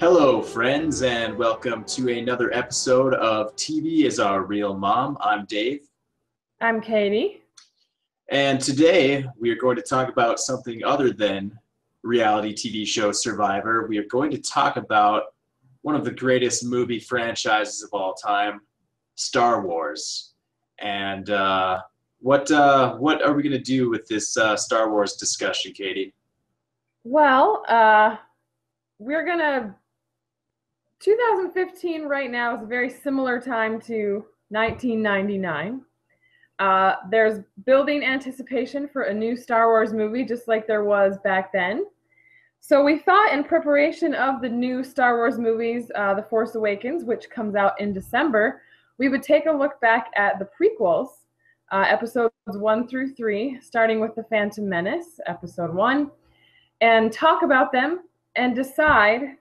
Hello, friends, and welcome to another episode of TV is Our Real Mom. I'm Dave. I'm Catie. And today we are going to talk about something other than reality TV show Survivor. We are going to talk about one of the greatest movie franchises of all time, Star Wars. And what are we going to do with this Star Wars discussion, Catie? Well, we're going to 2015 right now is a very similar time to 1999. There's building anticipation for a new Star Wars movie, just like there was back then. So we thought in preparation of the new Star Wars movies, The Force Awakens, which comes out in December, we would take a look back at the prequels, episodes 1 through 3, starting with The Phantom Menace, episode 1, and talk about them and decide,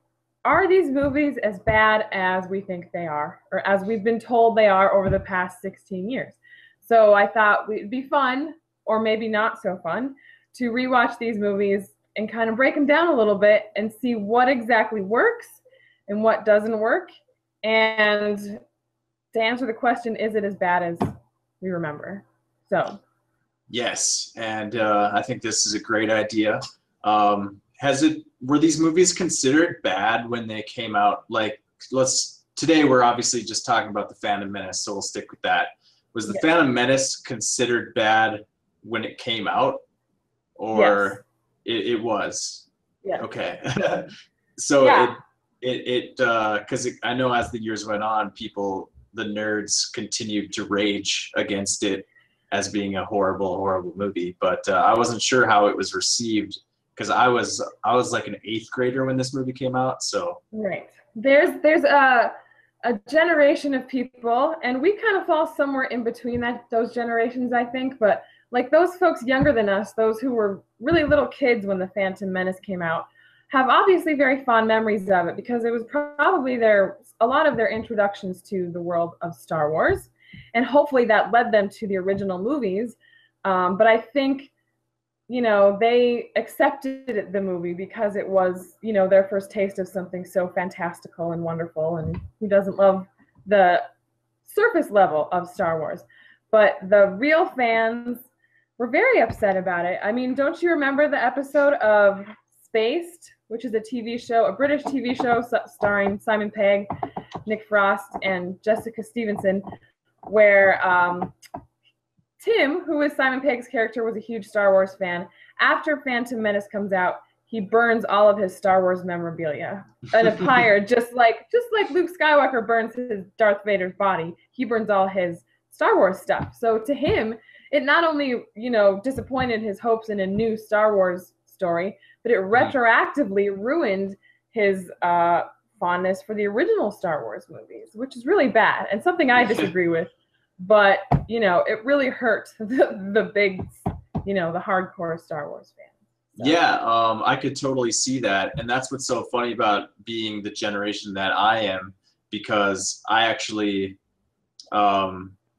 are these movies as bad as we think they are, or as we've been told they are over the past 16 years? So I thought it'd be fun, or maybe not so fun, to rewatch these movies and kind of break them down a little bit and see what exactly works and what doesn't work. And to answer the question, is it as bad as we remember? So. Yes, and I think this is a great idea. Were these movies considered bad when they came out? Like, today we're obviously just talking about The Phantom Menace, so we'll stick with that. Was The Phantom Menace considered bad when it came out? Or it was? Yeah. Okay. So yeah. Because I know as the years went on, the nerds continued to rage against it as being a horrible, horrible movie. But I wasn't sure how it was received, because I was like an 8th grader when this movie came out. So right, there's a generation of people, and we kind of fall somewhere in between those generations, I think. But like those folks younger than us, those who were really little kids when The Phantom Menace came out, have obviously very fond memories of it, because it was probably a lot of their introductions to the world of Star Wars, and hopefully that led them to the original movies. But I think, they accepted the movie because it was, their first taste of something so fantastical and wonderful, and who doesn't love the surface level of Star Wars? But the real fans were very upset about it. I mean, don't you remember the episode of Spaced, which is a British TV show starring Simon Pegg, Nick Frost, and Jessica Stevenson, where Tim, who is Simon Pegg's character, was a huge Star Wars fan. After Phantom Menace comes out, he burns all of his Star Wars memorabilia in a pyre, just like Luke Skywalker burns his Darth Vader's body. He burns all his Star Wars stuff. So to him, it not only, disappointed his hopes in a new Star Wars story, but it retroactively ruined his fondness for the original Star Wars movies, which is really bad and something I disagree with. But, it really hurt the big, the hardcore Star Wars fans. So. Yeah, I could totally see that. And that's what's so funny about being the generation that I am, because I actually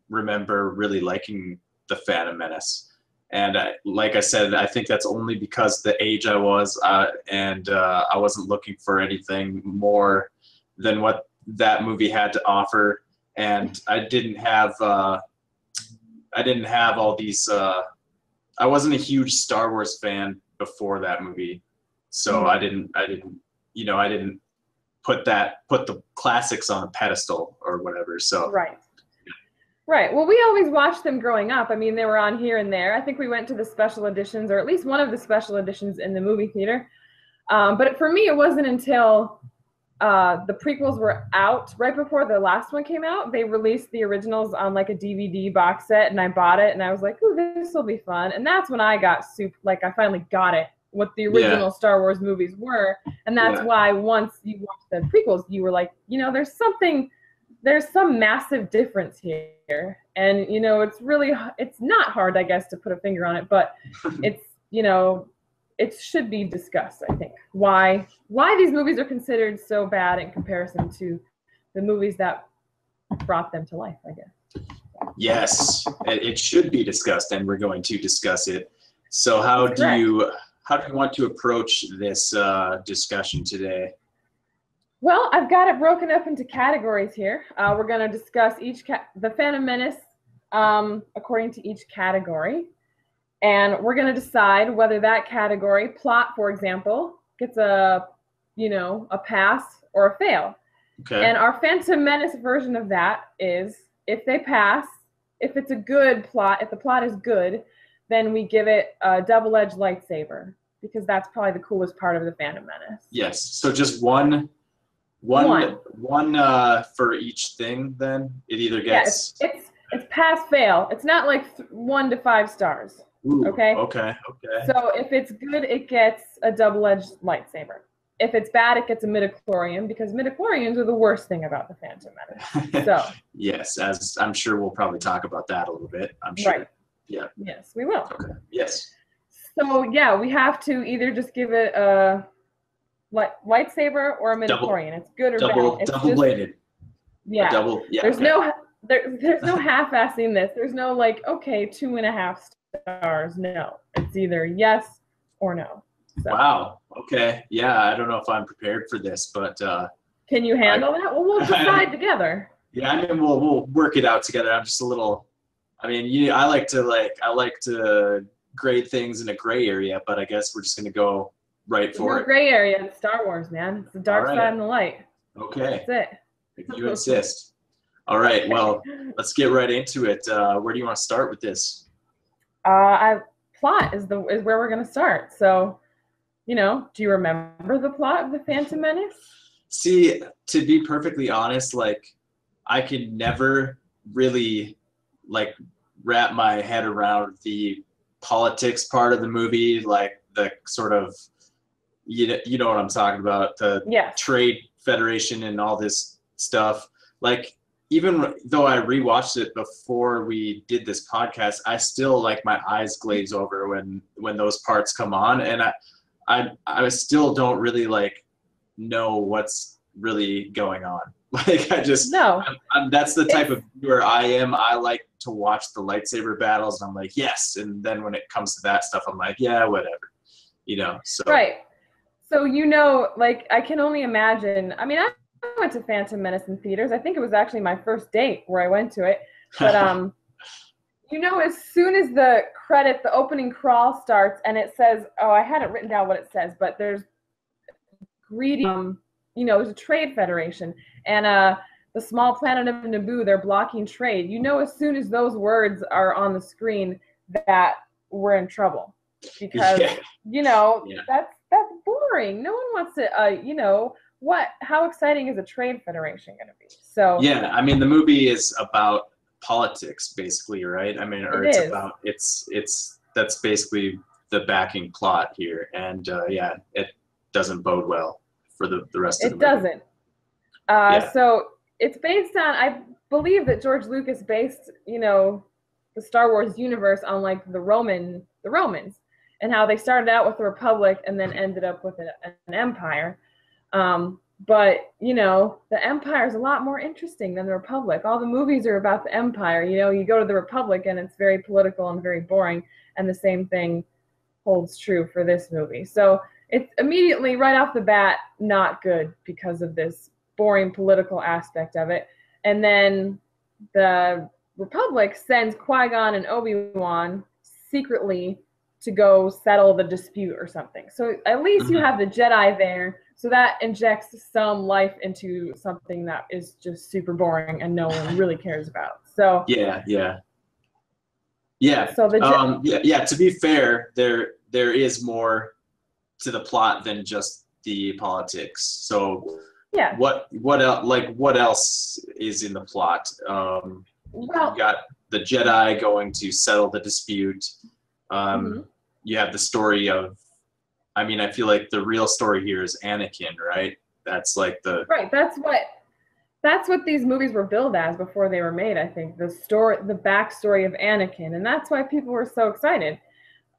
remember really liking The Phantom Menace. And like I said, I think that's only because the age I was, and I wasn't looking for anything more than what that movie had to offer. And I didn't have all these. I wasn't a huge Star Wars fan before that movie, so I didn't put the classics on a pedestal or whatever. So right. Well, we always watched them growing up. I mean, they were on here and there. I think we went to the special editions, or at least one of the special editions in the movie theater. But for me, it wasn't until the prequels were out, right before the last one came out. They released the originals on like a DVD box set, and I bought it, and I was like, ooh, this will be fun. And that's when I got I finally got it, what the original Star Wars movies were. And that's why once you watched the prequels, you were like, there's some massive difference here. And, it's not hard, I guess, to put a finger on it, but it's, it should be discussed, I think, why these movies are considered so bad in comparison to the movies that brought them to life, I guess. Yes, it should be discussed, and we're going to discuss it. So how do you want to approach this discussion today? Well, I've got it broken up into categories here. We're going to discuss the Phantom Menace according to each category. And we're going to decide whether that category, plot, for example, gets a pass or a fail. Okay. And our Phantom Menace version of that is if they pass, if it's a good plot, if the plot is good, then we give it a double-edged lightsaber, because that's probably the coolest part of the Phantom Menace. Yes. So just one for each thing. Then it either gets. Yeah, it's pass fail. It's not like 1 to 5 stars. Ooh, okay. Okay. So if it's good, it gets a double-edged lightsaber. If it's bad, it gets a midichlorian, because midichlorians are the worst thing about the Phantom Menace. So yes, as I'm sure we'll probably talk about that a little bit. I'm sure. Right. Yeah. Yes, we will. Okay. Yes. So yeah, we have to either just give it a lightsaber or a midichlorian. It's good or bad. It's double bladed. Yeah. Yeah. There's no half-assing this. There's no like, okay, 2.5 stars. No, it's either yes or no. So. Wow. Okay. Yeah, I don't know if I'm prepared for this, but can you handle that? Well, we'll decide together. Yeah, I mean, we'll work it out together. I'm just a little. I mean, I like to grade things in a gray area, but I guess we're just gonna go right for it. Gray area in Star Wars, man. It's the dark side and the light. Okay. That's it. If you insist. All right. Well, let's get right into it. Where do you want to start with this? Plot is where we're gonna start. So. Do you remember the plot of the Phantom Menace? See, to be perfectly honest, like I could never really like wrap my head around the politics part of the movie, like the sort of you know what I'm talking about, the Trade Federation and all this stuff. Like even though I rewatched it before we did this podcast, I still like my eyes glaze over when those parts come on, and I still don't really like know what's really going on. Like I just that's the type of viewer I am. I like to watch the lightsaber battles and I'm like, yes, and then when it comes to that stuff I'm like, yeah, whatever. So right. So like I can only imagine. I mean, I went to Phantom Menace in theaters. I think it was actually my first date where I went to it. But as soon as the opening crawl starts and it says, I had it written down what it says, but there's greedy, there's a trade federation and the small planet of Naboo, they're blocking trade. As soon as those words are on the screen that we're in trouble because, that's boring. No one wants to, how exciting is a trade federation going to be? So yeah, I mean, the movie is about politics basically, right? I mean, or that's basically the backing plot here, and it doesn't bode well for the rest of the movie. It doesn't. So it's based on, I believe that George Lucas based the Star Wars universe on like the Romans and how they started out with the Republic and then ended up with an empire. But, the Empire is a lot more interesting than the Republic. All the movies are about the Empire. You go to the Republic and it's very political and very boring. And the same thing holds true for this movie. So it's immediately, right off the bat, not good because of this boring political aspect of it. And then the Republic sends Qui-Gon and Obi-Wan secretly to go settle the dispute or something. So at least you have the Jedi there. So that injects some life into something that is just super boring and no one really cares about. So yeah. So to be fair, there is more to the plot than just the politics. So what else is in the plot? You got the Jedi going to settle the dispute. You have the story of, I mean, I feel like the real story here is Anakin, right? That's like the that's what these movies were billed as before they were made. I think the backstory of Anakin, and that's why people were so excited.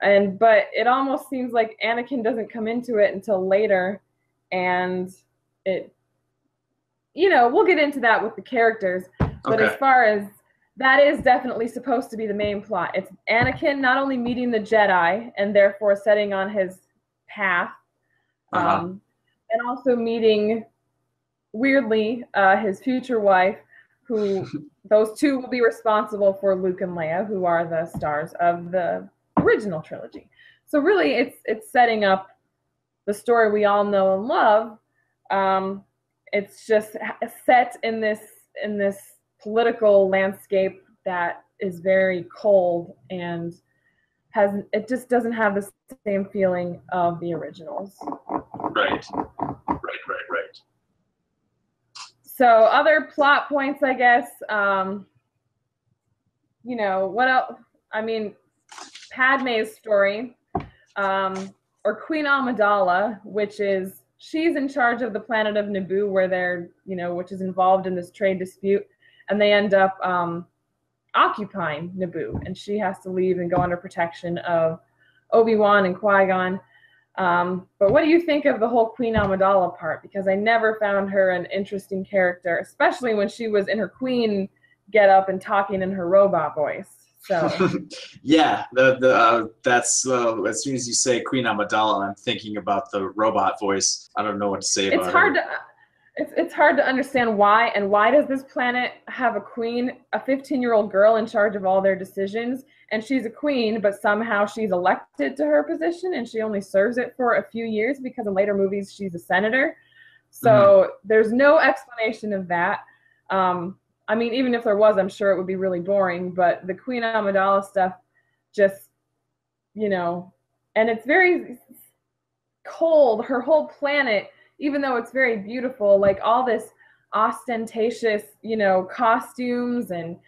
But it almost seems like Anakin doesn't come into it until later, and it, we'll get into that with the characters. But as far as that is definitely supposed to be the main plot. It's Anakin not only meeting the Jedi and therefore setting on his path, and also meeting weirdly, his future wife, who those two will be responsible for Luke and Leia, who are the stars of the original trilogy. So really, it's setting up the story we all know and love. It's just set in this political landscape that is very cold and it just doesn't have the same feeling of the originals. Right. So other plot points, I guess, what else? I mean, Padme's story, or Queen Amidala, she's in charge of the planet of Naboo, where they're, which is involved in this trade dispute, and they end up occupying Naboo, and she has to leave and go under protection of Obi-Wan and Qui-Gon. But what do you think of the whole Queen Amidala part? Because I never found her an interesting character, especially when she was in her queen get-up and talking in her robot voice. So yeah, that's as soon as you say Queen Amidala, I'm thinking about the robot voice. I don't know what to say about it. It's hard to understand why, and why does this planet have a queen, a 15-year-old girl in charge of all their decisions, and she's a queen, but somehow she's elected to her position, and she only serves it for a few years because in later movies she's a senator. So there's no explanation of that. I mean, even if there was, I'm sure it would be really boring, but the Queen Amidala stuff just, and it's very cold. Her whole planet, even though it's very beautiful, like all this ostentatious, costumes and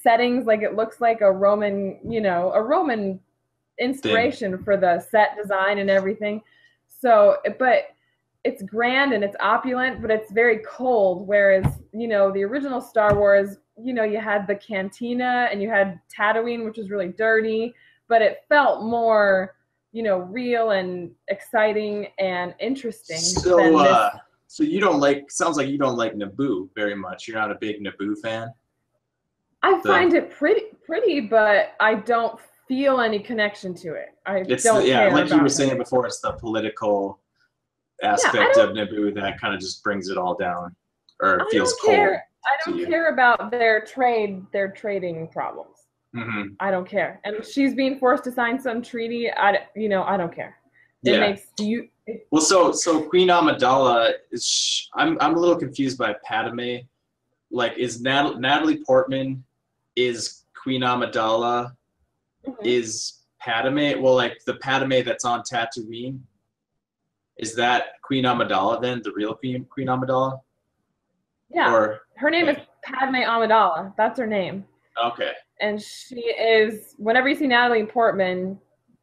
settings, like it looks like a Roman inspiration for the set design and everything. So, but it's grand and it's opulent, but it's very cold. Whereas, the original Star Wars, you had the cantina and you had Tatooine, which was really dirty, but it felt more, real and exciting and interesting. So you don't sounds like you don't like Naboo very much. You're not a big Naboo fan? I find it pretty, but I don't feel any connection to it. Don't care like you were it. saying before, it's the political aspect of Naboo that kind of just brings it all down, or feels cold. I don't care about their trading problems. Mm-hmm. I don't care. And she's being forced to sign some treaty. I don't care. Well, so Queen Amidala I'm a little confused by Padme. Like, is Natalie Portman is Queen Amidala? Mm-hmm. Is Padme, well, like the Padme that's on Tatooine, is that Queen Amidala then, the real Queen Amidala? Yeah. Or her name is Padme Amidala. That's her name. Okay. And she is, whenever you see Natalie Portman,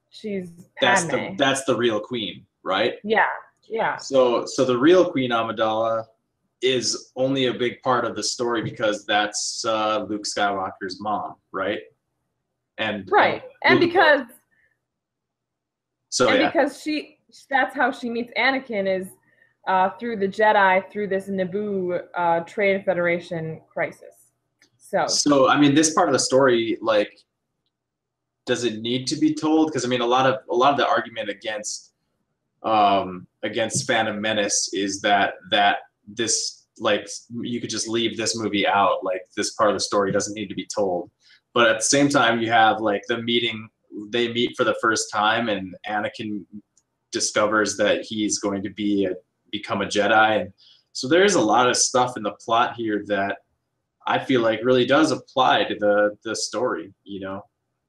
she's Padme. That's the real queen, right? Yeah. So the real Queen Amidala is only a big part of the story because that's Luke Skywalker's mom, right? Because that's how she meets Anakin, is through the Jedi, through this Naboo Trade Federation crisis. So I mean, this part of the story, like, does it need to be told? Because I mean, a lot of the argument against Phantom Menace is that this, like, you could just leave this movie out, like this part of the story doesn't need to be told. But at the same time, you have like the meeting, they meet for the first time, and Anakin discovers that he's going to become a Jedi, and so there is a lot of stuff in the plot here that I feel like really does apply to the story,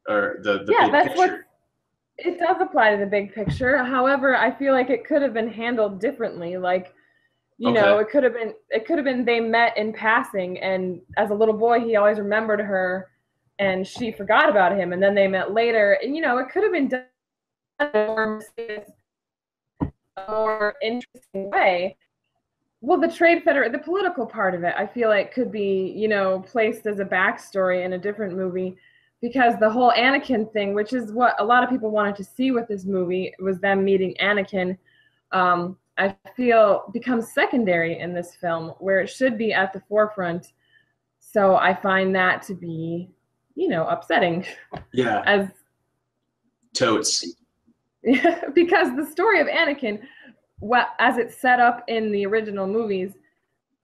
or the big picture. It does apply to the big picture. However, I feel like it could have been handled differently. Like, it could have been they met in passing, and as a little boy, he always remembered her, and she forgot about him, and then they met later, and it could have been done in a more interesting way. Well, the political part of it, I feel like could be, placed as a backstory in a different movie, because the whole Anakin thing, which is what a lot of people wanted to see with this movie, was them meeting Anakin, I feel becomes secondary in this film, where it should be at the forefront. So I find that to be, upsetting. Yeah. As totes. Because the story of Anakin, as it's set up in the original movies,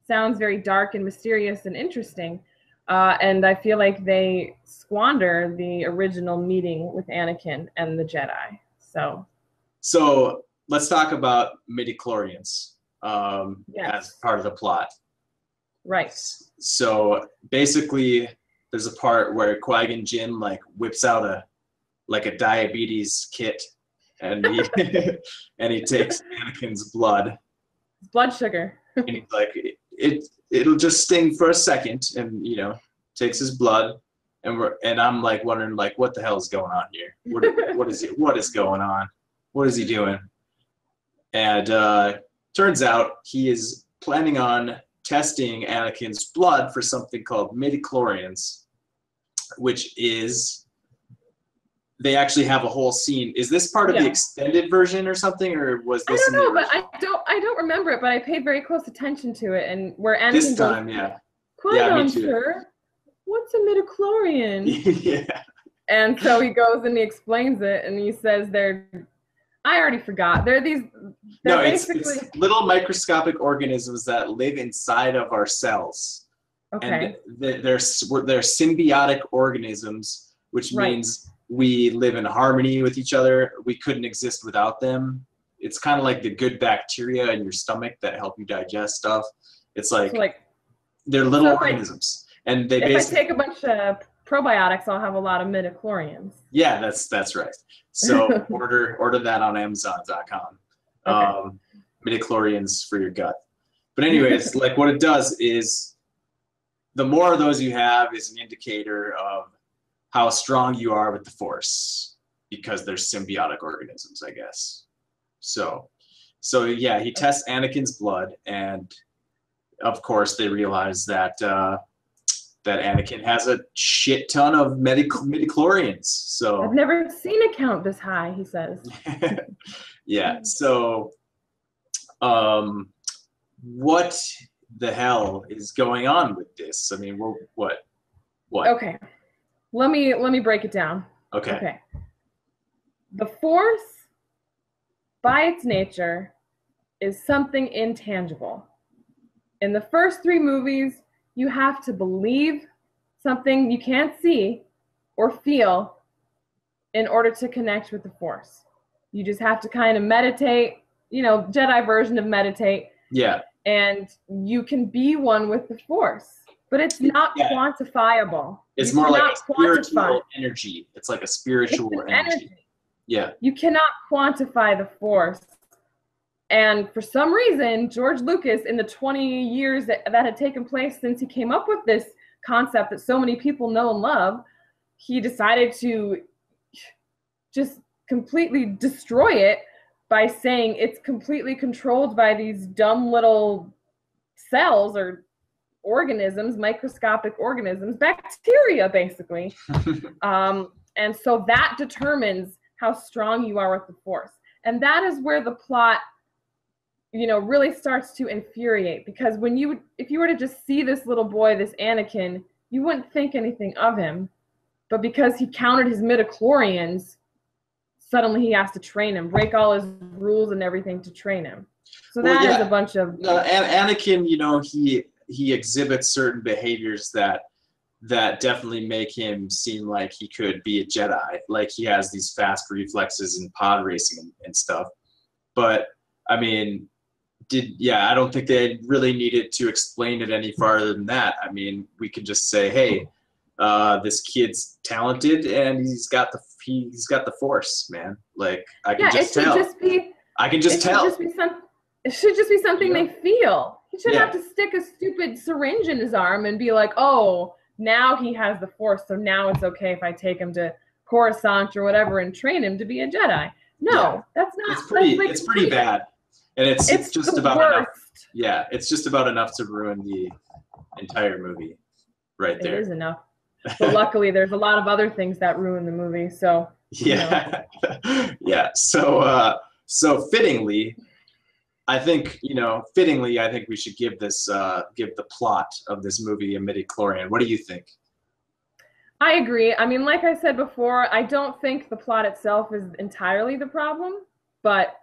sounds very dark and mysterious and interesting. And I feel like they squander the original meeting with Anakin and the Jedi. So let's talk about midichlorians as part of the plot. Right. So basically, there's a part where Qui-Gon Jinn like whips out a diabetes kit, and he and he takes Anakin's blood. Blood sugar. And he's like, it'll just sting for a second, and takes his blood, and I'm like wondering like what the hell is going on here? What is going on? What is he doing? And turns out he is planning on testing Anakin's blood for something called midichlorians, which is, they actually have a whole scene. Is this part of the extended version or something, or was this? I don't know, but I don't remember it. But I paid very close attention to it, and where Anakin this time, goes, yeah. Qui-Gon, sir, what's a midichlorian? Yeah. And so he goes and he explains it, and he says I already forgot. It's little microscopic organisms that live inside of our cells. Okay. And they're symbiotic organisms, which means we live in harmony with each other. We couldn't exist without them. It's kind of like the good bacteria in your stomach that help you digest stuff. It's like they're little organisms. And they if I take a bunch of probiotics, I'll have a lot of midichlorians. Yeah, that's right. So order that on Amazon.com. Okay. Midichlorians for your gut. But anyways, like what it does is, the more of those you have is an indicator of how strong you are with the Force, because they're symbiotic organisms, I guess. So yeah, he tests Anakin's blood, and of course they realize that that Anakin has a shit ton of midichlorians. So I've never seen a count this high, he says. Yeah. So what the hell is going on with this? I mean, what? Okay. Let me break it down. Okay. The Force, by its nature, is something intangible. In the first 3 movies, you have to believe something you can't see or feel in order to connect with the Force. You just have to kind of meditate, Jedi version of meditate. Yeah. And you can be one with the Force, but it's not quantifiable. It's more like a spiritual energy. It's like a spiritual energy. Yeah. You cannot quantify the Force. And for some reason, George Lucas, in the 20 years that had taken place since he came up with this concept that so many people know and love, he decided to just completely destroy it by saying it's completely controlled by these dumb little cells or organisms, microscopic organisms, bacteria, basically. And so that determines how strong you are with the Force. And that is where the plot really starts to infuriate, because if you were to just see this little boy, this Anakin, you wouldn't think anything of him. But because he counted his midichlorians, suddenly he has to train him, break all his rules and everything to train him. So that is a bunch of... Anakin, he exhibits certain behaviors that definitely make him seem like he could be a Jedi. Like he has these fast reflexes in pod racing and stuff. But, I mean... I don't think they really needed to explain it any farther than that. I mean, we could just say, hey, this kid's talented and he's got the Force, man. Like I can just tell. I can just tell. It should just be something they feel. He shouldn't have to stick a stupid syringe in his arm and be like, oh, now he has the Force, so now it's okay if I take him to Coruscant or whatever and train him to be a Jedi. No, that's not. It's pretty bad. And it's just about enough. Yeah, it's just about enough to ruin the entire movie, right there. It is enough. But luckily, there's a lot of other things that ruin the movie. So yeah, yeah. So fittingly, I think we should give the plot of this movie a midichlorian. What do you think? I agree. I mean, like I said before, I don't think the plot itself is entirely the problem, but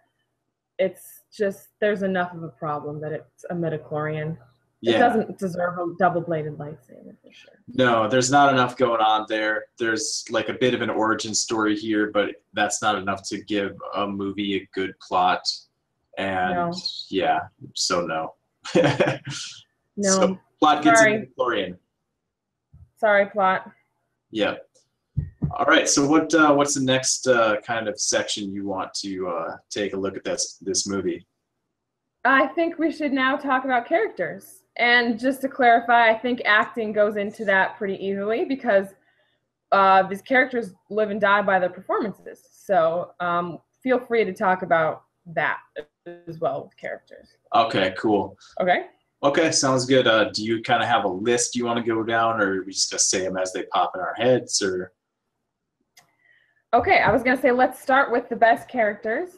it's just there's enough of a problem that it's a midichlorian. It doesn't deserve a double-bladed lightsaber for sure. No, there's not enough going on there. There's like a bit of an origin story here, but that's not enough to give a movie a good plot. And yeah, so no. No. So plot gets in the DeLorean. Sorry, plot. Yeah. All right. So what's the next kind of section you want to take a look at this movie? I think we should now talk about characters. And just to clarify, I think acting goes into that pretty easily because these characters live and die by their performances. So feel free to talk about that as well with characters. Okay, cool. Okay, sounds good. Do you kind of have a list you want to go down, or are we just going to say them as they pop in our heads? Or Okay, I was going to say let's start with the best characters.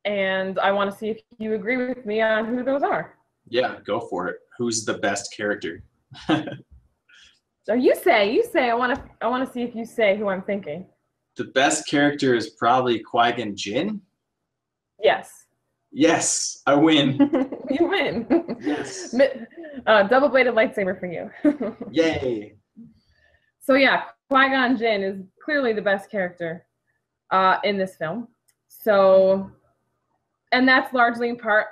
And I want to see if you agree with me on who those are. Yeah, go for it. Who's the best character? So you say. I want to see if you say who I'm thinking. The best character is probably Qui-Gon Jinn. Yes. Yes, I win. You win. Yes. Double-bladed lightsaber for you. Yay. So yeah, Qui-Gon Jinn is clearly the best character in this film. So, and that's largely in part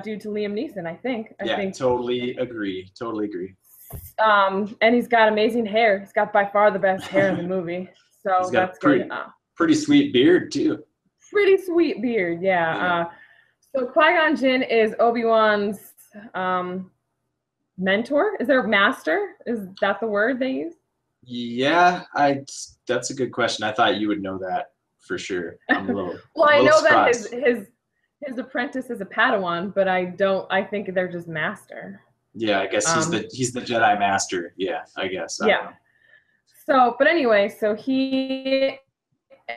due to Liam Neeson, I think. I think. Totally agree. And he's got amazing hair. He's got by far the best hair in the movie. So he's got that's pretty, good. Pretty sweet beard too. Pretty sweet beard, yeah. So Qui-Gon Jinn is Obi-Wan's mentor. Is there master? Is that the word they use? Yeah, that's a good question. I thought you would know that for sure. I'm a little well, I know surprised. that his apprentice is a Padawan, but I think they're just master. Yeah, I guess he's the Jedi Master. Yeah, I guess. Yeah. So, but anyway, so he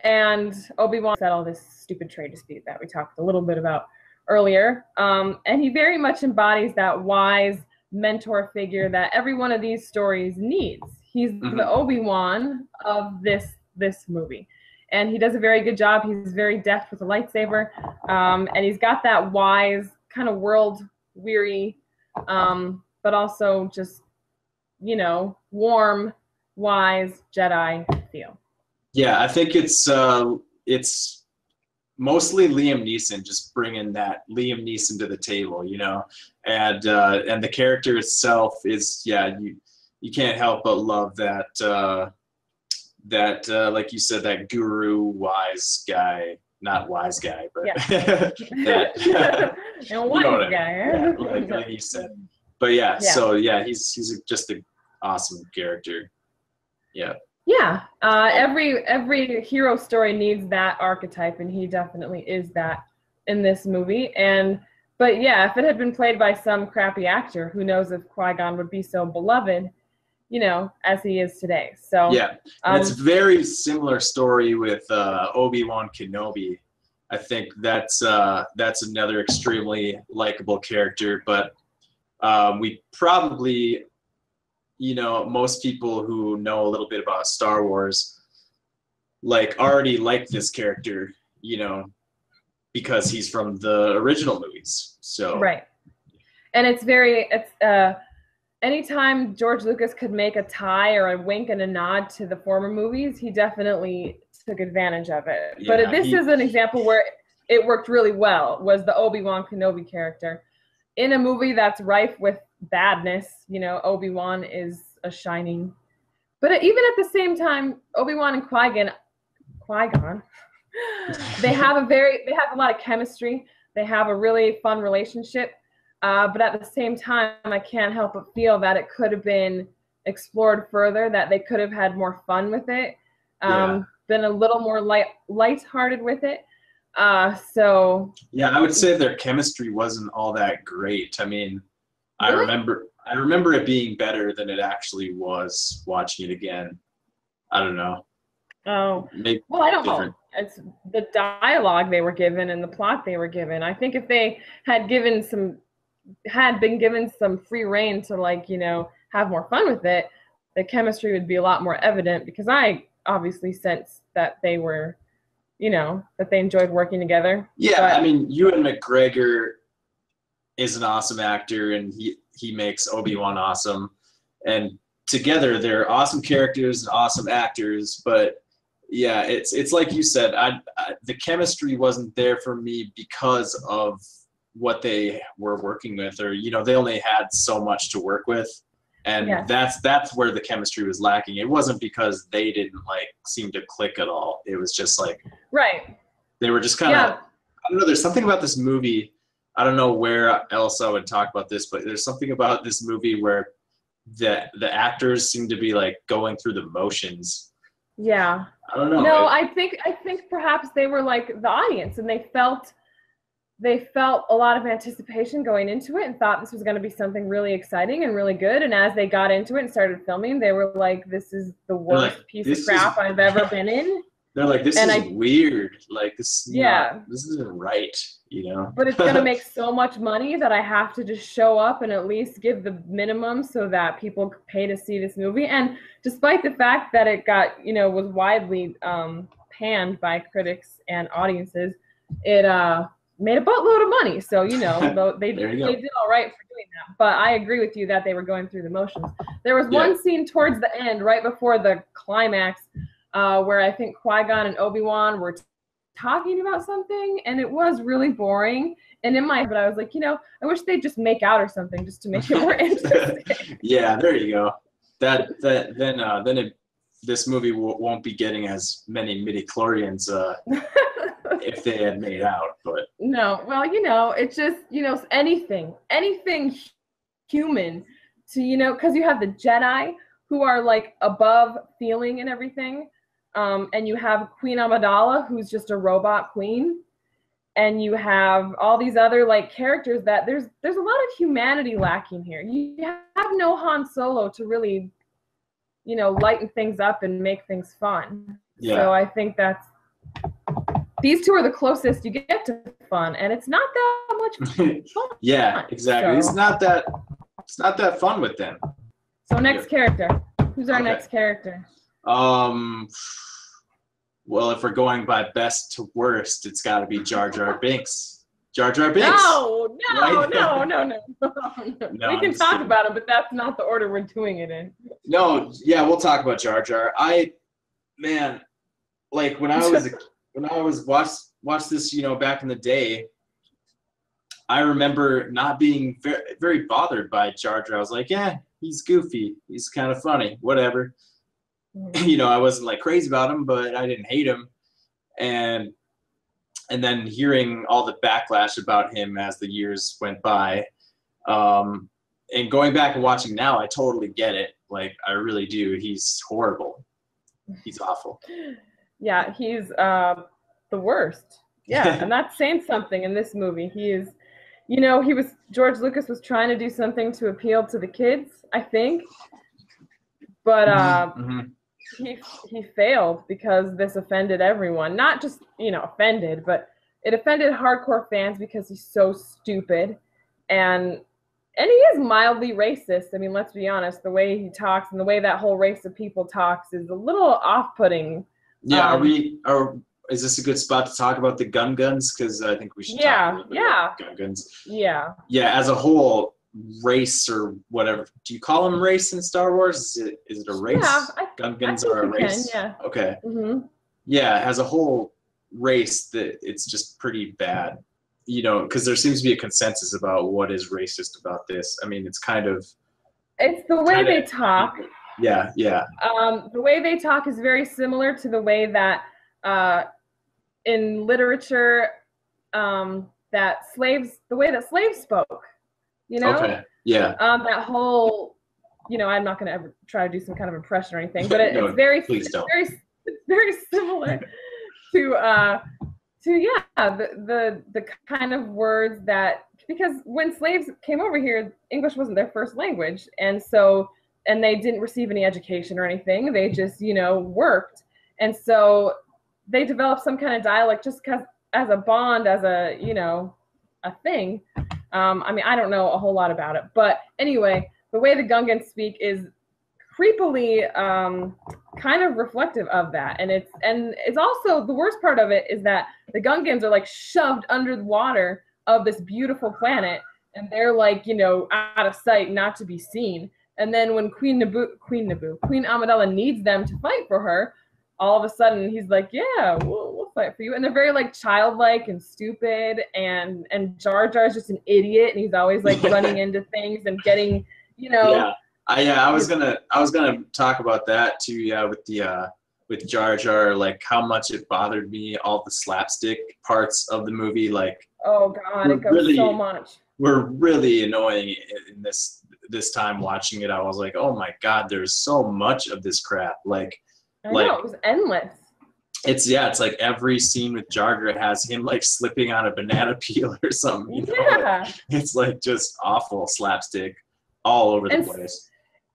and Obi-Wan settled this stupid trade dispute that we talked a little bit about earlier. And he very much embodies that wise mentor figure that every one of these stories needs. He's the Obi-Wan of this movie. And he does a very good job. He's very deft with a lightsaber. And he's got that wise, kind of world-weary, but also just, warm, wise Jedi feel. Yeah, I think it's mostly Liam Neeson, just bringing that Liam Neeson to the table, and the character itself is, you can't help but love that like you said, that guru wise guy, not wise guy, but that wise guy, like you said. But so he's just an awesome character. Yeah, every hero story needs that archetype, and he definitely is that in this movie. But if it had been played by some crappy actor, who knows if Qui-Gon would be so beloved, as he is today. So and it's a very similar story with Obi-Wan Kenobi. I think that's another extremely likable character, but we probably, most people who know a little bit about Star Wars already like this character, because he's from the original movies. So right. And anytime George Lucas could make a tie or a wink and a nod to the former movies, he definitely took advantage of it. But this is an example where it worked really well, was the Obi-Wan Kenobi character. In a movie that's rife with badness, Obi-Wan is a shining. But even at the same time, Obi-Wan and Qui-Gon, they have a lot of chemistry. They have a really fun relationship. But at the same time, I can't help but feel that it could have been explored further, that they could have had more fun with it, been a little more lighthearted with it. So I would say their chemistry wasn't all that great. I mean, really? I remember it being better than it actually was watching it again. I don't know. Oh, maybe well, I don't know. It's the dialogue they were given and the plot they were given. I think if they had been given some free rein to have more fun with it, the chemistry would be a lot more evident, because I obviously sensed that they were, that they enjoyed working together. Yeah, but I mean, Ewan McGregor is an awesome actor, and he makes Obi-Wan awesome. And together, they're awesome characters and awesome actors. But yeah, it's like you said, the chemistry wasn't there for me because of what they were working with, or they only had so much to work with. And that's where the chemistry was lacking. It wasn't because they didn't seem to click at all. It was just they were just kind of, I don't know, there's something about this movie. I don't know where else I would talk about this, but there's something about this movie where the actors seem to be going through the motions. Yeah. I don't know. No, I think perhaps they were like the audience, and they felt a lot of anticipation going into it and thought this was going to be something really exciting and really good. And as they got into it and started filming, they were like, this is the worst piece of crap I've ever been in. They're like, this is weird. This isn't right, But it's going to make so much money that I have to just show up and at least give the minimum so that people pay to see this movie. And despite the fact that it got, was widely panned by critics and audiences, it made a buttload of money. So, they did all right for doing that. But I agree with you that they were going through the motions. There was one scene towards the end, right before the climax, where I think Qui-Gon and Obi-Wan were talking about something, and it was really boring. And in my head, I was like, I wish they'd just make out or something just to make it more interesting. Yeah, there you go. This movie won't be getting as many midi-chlorians if they had made out. But no, well, it's just anything human to because you have the Jedi who are above feeling and everything. And you have Queen Amidala, who's just a robot queen, and you have all these other characters that there's a lot of humanity lacking here. You have no Han Solo to really, lighten things up and make things fun. Yeah. So I think these two are the closest you get to fun, and it's not that much fun. Yeah, exactly. So, it's not that fun with them. So next character. Who's our next character? Well, if we're going by best to worst, it's got to be Jar Jar Binks. Jar Jar Binks. No. We can talk about him, but that's not the order we're doing it in. No, yeah, we'll talk about Jar Jar. When I was watched this, back in the day, I remember not being very, very bothered by Jar Jar. I was like, yeah, he's goofy. He's kind of funny. Whatever. I wasn't crazy about him, but I didn't hate him. And then hearing all the backlash about him as the years went by, and going back and watching now, I totally get it. I really do. He's horrible. He's awful. Yeah, he's the worst. Yeah, and that's saying something in this movie. He is, George Lucas was trying to do something to appeal to the kids, I think. But he failed because this offended everyone. Not just, offended, but it offended hardcore fans because he's so stupid. And he is mildly racist. I mean, let's be honest. The way he talks and the way that whole race of people talks is a little off-putting. Yeah, is this a good spot to talk about the guns? Because I think we should talk about gun guns. Yeah. Yeah, as a whole race or whatever. Do you call them race in Star Wars? Is it a race? Yeah, gun guns are a race. Yeah. Okay. Mm-hmm. Yeah, as a whole race, that it's just pretty bad. Because there seems to be a consensus about what is racist about this. I mean, it's the way they talk. Yeah. The way they talk is very similar to the way that in literature the way that slaves spoke. Okay. Yeah. That whole, I'm not going to ever try to do some kind of impression or anything, but it's very, please don't. It's very similar to the kind of words that, because when slaves came over here, English wasn't their first language, and they didn't receive any education or anything. They just, worked, and so they developed some kind of dialect just as a bond, as a thing. I don't know a whole lot about it, but anyway, the way the Gungans speak is creepily kind of reflective of that, and it's also, the worst part of it is that the Gungans are shoved under the water of this beautiful planet, and they're like, you know, out of sight, not to be seen. And then when Queen Amidala needs them to fight for her, all of a sudden he's like, yeah, we'll fight for you. And they're very like childlike and stupid, and Jar Jar is just an idiot, and he's always like running into things and getting, you know. I was gonna talk about that too. Yeah, with Jar Jar, like how much it bothered me, all the slapstick parts of the movie, like. Oh God, it goes really, so much. Were really annoying in this time watching it. I was like, oh my God, there's so much of this crap. Like, I know, it was endless. It's like every scene with Jar Jar has him like slipping on a banana peel or something. You know? It's like just awful slapstick all over the place.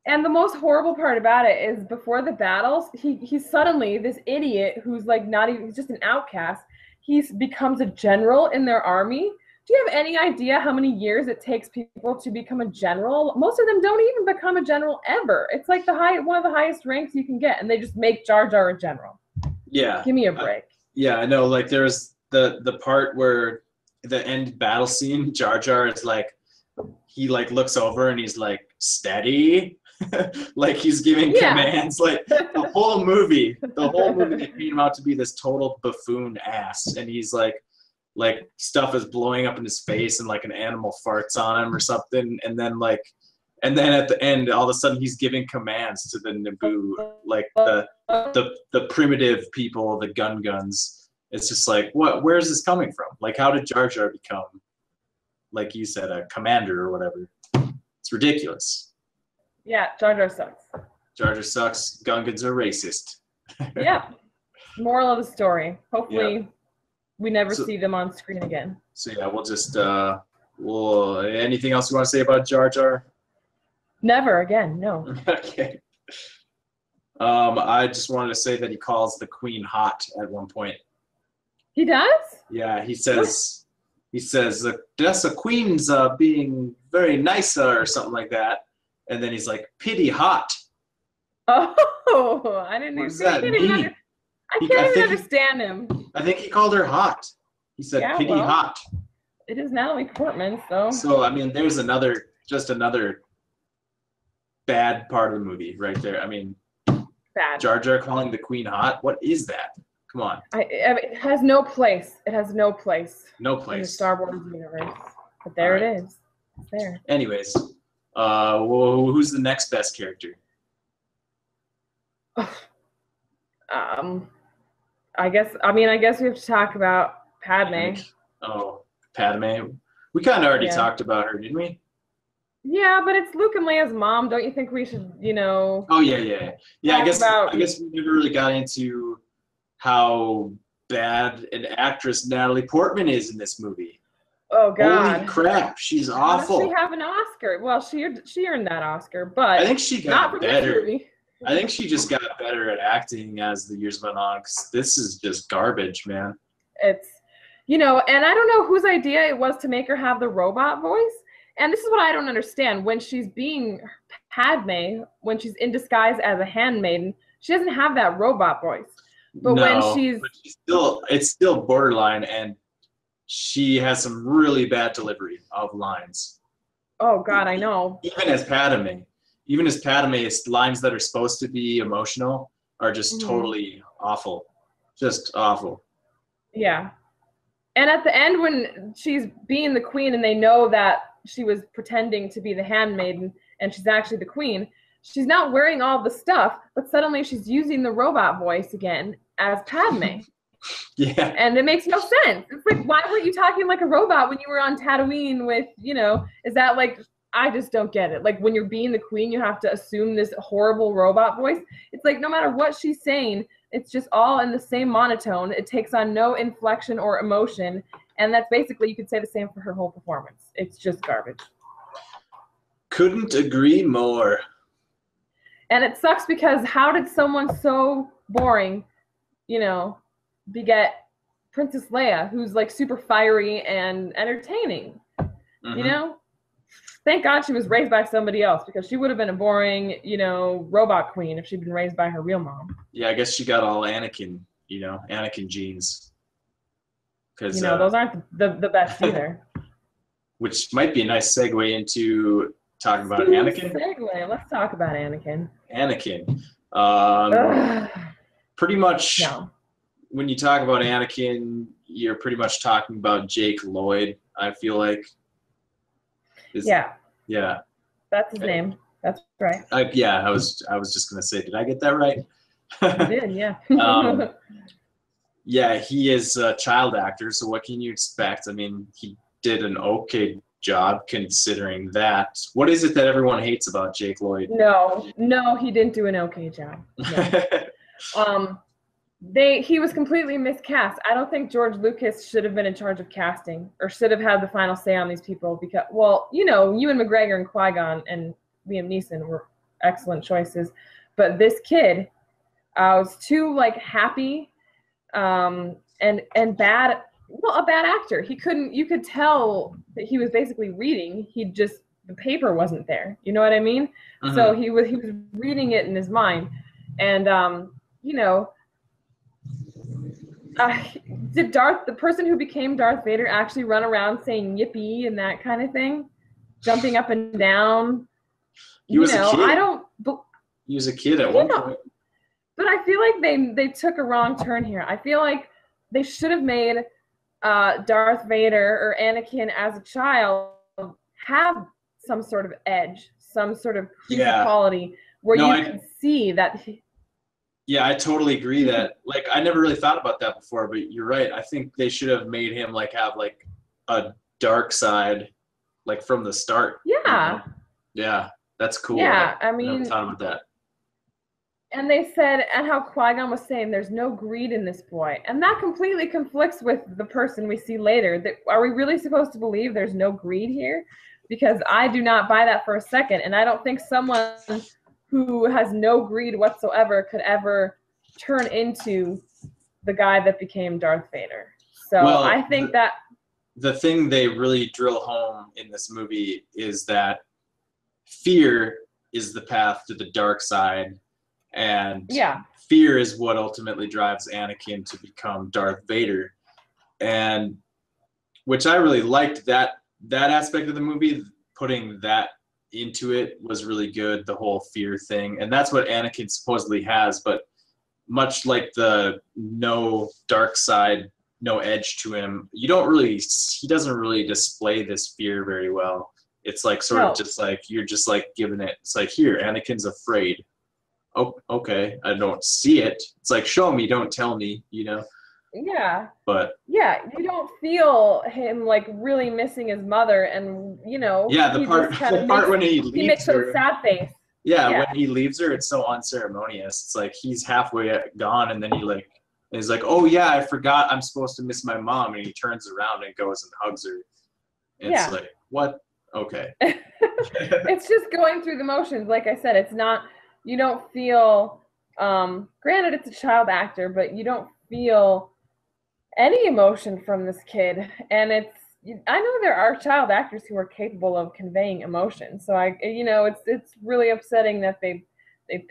And the most horrible part about it is before the battles, he's suddenly this idiot who's like not even, he's just an outcast. He becomes a general in their army. Do you have any idea how many years it takes people to become a general? Most of them don't even become a general ever. It's like one of the highest ranks you can get, and they just make Jar Jar a general. Yeah. Give me a break. Yeah, I know. Like there's the part where the end battle scene, Jar Jar is like, he like looks over and he's like, steady. Like he's giving commands. Like the whole movie they made him out to be this total buffoon ass, and he's like stuff is blowing up in his face and like an animal farts on him or something, and then at the end all of a sudden he's giving commands to the Naboo, like the primitive people, the guns. It's just like, where's this coming from? Like, how did Jar Jar become, like you said, a commander or whatever? It's ridiculous. Yeah, Jar Jar sucks. Jar Jar sucks. Gungans are racist. Yeah. Moral of the story. Hopefully we never see them on screen again. So yeah, we'll just anything else you want to say about Jar Jar? Never again, no. Okay. I just wanted to say that he calls the Queen hot at one point. He does? Yeah, he says that's the Queen's being very nice or something like that. And then he's like, pity hot. Oh, I didn't even say that. I can't even understand him. I think he called her hot. He said, pity hot. It is Natalie Portman, so. So, I mean, there's another bad part of the movie right there. I mean, bad. Jar Jar calling the Queen hot? What is that? Come on. It has no place. It has no place. No place. In the Star Wars universe. But there it is. It's there. Anyways, who's the next best character? I guess we have to talk about Padme. Oh, Padme. We kind of already talked about her, didn't we? Yeah, but it's Luke and Leia's mom. Don't you think we should, Oh yeah. I guess we never really got into how bad an actress Natalie Portman is in this movie. Oh God! Holy crap, she's awful. Does she have an Oscar? Well, she earned that Oscar, but I think she got better. I think she just got better at acting as the years went on. 'Cause this is just garbage, man. It's, and I don't know whose idea it was to make her have the robot voice. And this is what I don't understand. When she's being Padme, when she's in disguise as a handmaiden, she doesn't have that robot voice. But when it's still borderline, and she has some really bad delivery of lines. Oh God, I know. Even as Padme, lines that are supposed to be emotional are just totally awful. Just awful. Yeah. And at the end, when she's being the queen and they know that she was pretending to be the handmaiden and she's actually the queen, she's not wearing all the stuff, but suddenly she's using the robot voice again as Padme. Yeah. And it makes no sense. It's like, why weren't you talking like a robot when you were on Tatooine with, is that like, I just don't get it. Like when you're being the queen, you have to assume this horrible robot voice. It's like no matter what she's saying, it's just all in the same monotone. It takes on no inflection or emotion. And that's basically, you could say the same for her whole performance. It's just garbage. Couldn't agree more. And it sucks because how did someone so boring, beget Princess Leia, who's like super fiery and entertaining, Thank God she was raised by somebody else, because she would have been a boring, robot queen if she'd been raised by her real mom. Yeah, I guess she got all Anakin, Anakin genes. Those aren't the best either. which might be a nice segue into talking about Anakin. Segue. Let's talk about Anakin. Anakin. Ugh. Pretty much No. when you talk about Anakin, you're pretty much talking about Jake Lloyd, I feel like. Yeah. Yeah. That's his name. That's right. Yeah, I was just gonna say, did I get that right? You did, yeah. Yeah, he is a child actor, so what can you expect? I mean, he did an okay job considering that. What is it that everyone hates about Jake Lloyd? No, he didn't do an okay job. No. He was completely miscast. I don't think George Lucas should have been in charge of casting or should have had the final say on these people because, well, you know, Ewan McGregor and Qui-Gon and Liam Neeson were excellent choices, but this kid was too like happy and bad. Well, a bad actor. He couldn't. You could tell that he was basically reading. The paper wasn't there. You know what I mean? Mm-hmm. So he was reading it in his mind, and you know. Did the person who became Darth Vader actually run around saying yippee and that kind of thing, jumping up and down? He was a kid. I don't. He was a kid at one point. But I feel like they took a wrong turn here. I feel like they should have made Darth Vader or Anakin as a child have some sort of edge, some sort of creepy quality where you can see that. Yeah, I totally agree that, like, I never really thought about that before, but you're right. I think they should have made him, like, have, like, a dark side, like, from the start. Yeah. You know? Yeah, that's cool. Yeah, I never mean. thought about that. And they said, and how Qui-Gon was saying, there's no greed in this boy. And that completely conflicts with the person we see later. Are we really supposed to believe there's no greed here? Because I do not buy that for a second. And I don't think someone who has no greed whatsoever could ever turn into the guy that became Darth Vader. So well, I think the thing they really drill home in this movie is that fear is the path to the dark side, and fear is what ultimately drives Anakin to become Darth Vader. And which I really liked that aspect of the movie, putting that into it was really good, the whole fear thing. And that's what Anakin supposedly has, but much like the no dark side, no edge to him, he doesn't really display this fear very well. It's like sort of just like you're just like giving it, it's like, here, Anakin's afraid. Oh, okay, I don't see it. It's like, show me, don't tell me, you know? Yeah. But yeah, you don't feel him like really missing his mother, and you know. Yeah, the part when he leaves he makes her, a sad face. Yeah, when he leaves her, it's so unceremonious. It's like he's halfway gone, and then he's like, oh yeah, I forgot I'm supposed to miss my mom, and he turns around and goes and hugs her. And it's like, what? Okay. It's just going through the motions. Like I said, it's not. You don't feel. Granted, it's a child actor, but you don't feel any emotion from this kid. And I know there are child actors who are capable of conveying emotion. So it's really upsetting that they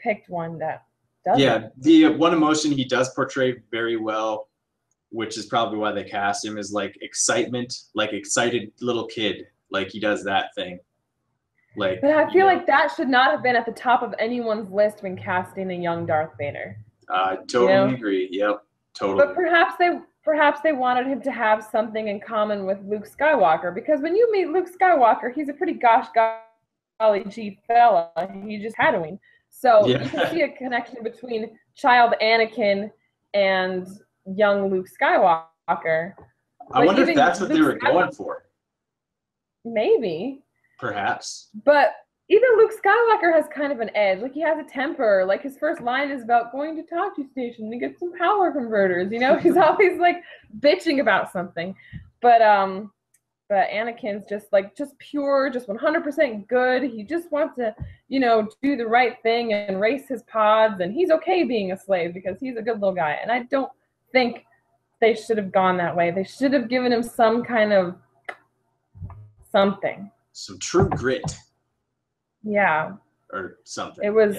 picked one that doesn't. Yeah, the one emotion he does portray very well, which is probably why they cast him, is like excitement, like excited little kid. Like he does that thing. Like, but I feel like that should not have been at the top of anyone's list when casting a young Darth Vader. I totally agree. Yep, totally. But perhaps they wanted him to have something in common with Luke Skywalker, because when you meet Luke Skywalker, he's a pretty gosh golly gee fella. He's just Tatooine. So you can see a connection between child Anakin and young Luke Skywalker. I wonder if that's what they were going for. Maybe. Perhaps. But even Luke Skywalker has kind of an edge. Like, he has a temper. Like, his first line is about going to Tachi Station to get some power converters. You know, he's always like bitching about something. But Anakin's just pure, just 100% good. He just wants to, do the right thing and race his pods. And he's okay being a slave because he's a good little guy. And I don't think they should have gone that way. They should have given him some kind of something. Some true grit. Yeah. Or something. It was,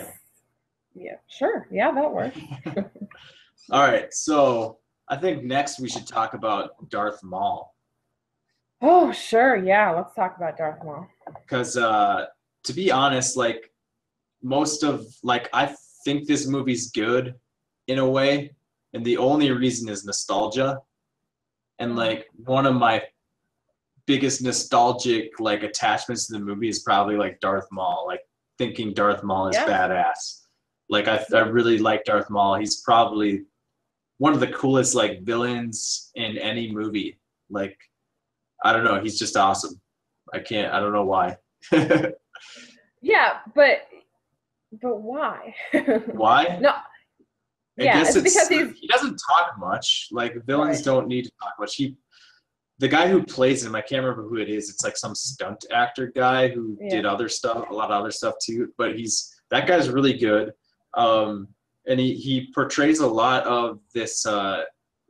sure. Yeah, that works. All right. So I think next we should talk about Darth Maul. Oh, sure. Yeah. Let's talk about Darth Maul. Because to be honest, like most of like I think this movie's good in a way, and the only reason is nostalgia. And like one of my biggest nostalgic like attachments to the movie is probably like Darth Maul, like thinking Darth Maul is Yeah. badass. Like I really like Darth Maul. He's probably one of the coolest like villains in any movie. Like I don't know, he's just awesome. I don't know why. Yeah, but why? Why? No. I Yeah, guess it's because he doesn't talk much. Like villains right. don't need to talk much. The guy who plays him, I can't remember who it is. It's like some stunt actor guy who did other stuff, a lot of other stuff too. But that guy's really good. And he portrays a lot of this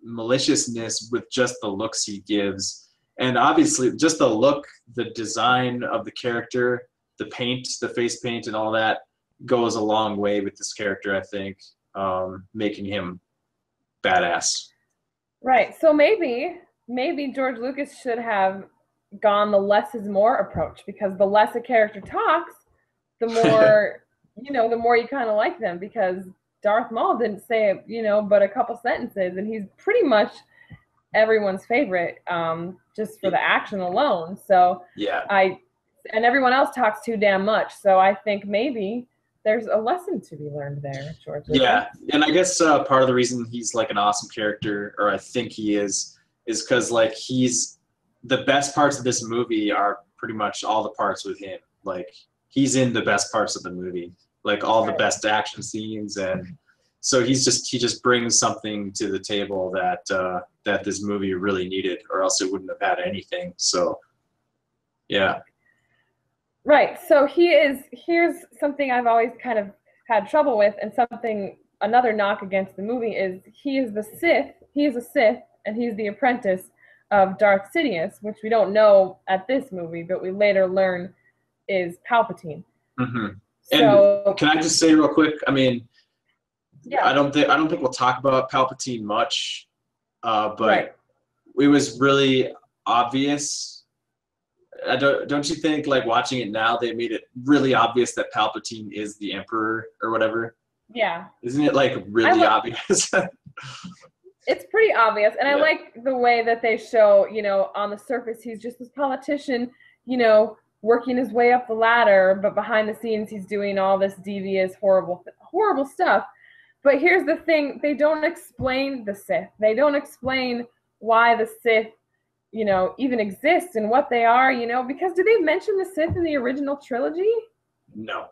maliciousness with just the looks he gives. And obviously just the look, the design of the character, the paint, the face paint and all that goes a long way with this character, I think, making him badass. Right. So maybe George Lucas should have gone the less is more approach, because the less a character talks, the more the more you kind of like them, because Darth Maul didn't say but a couple sentences, and he's pretty much everyone's favorite, just for the action alone. So Yeah. And everyone else talks too damn much. So I think maybe there's a lesson to be learned there, George Lucas. Yeah, and I guess part of the reason he's like an awesome character, or I think he is because like he's the best parts of this movie are pretty much all the parts with him. Like he's in the best parts of the movie, like all the best action scenes, and so he just brings something to the table that this movie really needed, or else it wouldn't have had anything. So, yeah. Right. So here's something I've always kind of had trouble with, and another knock against the movie is he is a Sith, and he's the apprentice of Darth Sidious, which we don't know at this movie, but we later learn is Palpatine. Mm-hmm. So, and can I just say real quick? I mean, yeah. I don't think we'll talk about Palpatine much, but it was really obvious. Don't you think, like, watching it now, they made it really obvious that Palpatine is the Emperor or whatever? Yeah. Isn't it, like, really obvious? It's pretty obvious, and I like the way that they show, on the surface, he's just this politician, working his way up the ladder, but behind the scenes, he's doing all this devious, horrible stuff. But here's the thing, they don't explain the Sith. They don't explain why the Sith even exist and what they are, because did they mention the Sith in the original trilogy? No.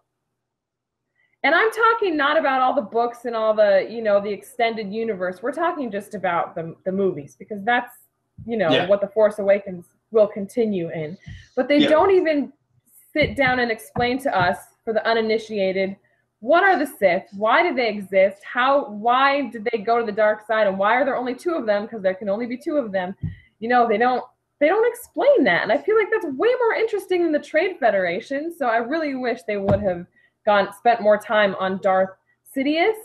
And I'm talking not about all the books and all the, the extended universe. We're talking just about the movies, because that's, what The Force Awakens will continue in. But they don't even sit down and explain to us, for the uninitiated, what are the Sith? Why do they exist? Why did they go to the dark side? And why are there only two of them? Because there can only be two of them. They don't explain that. And I feel like that's way more interesting than the Trade Federation. So I really wish they would have spent more time on Darth Sidious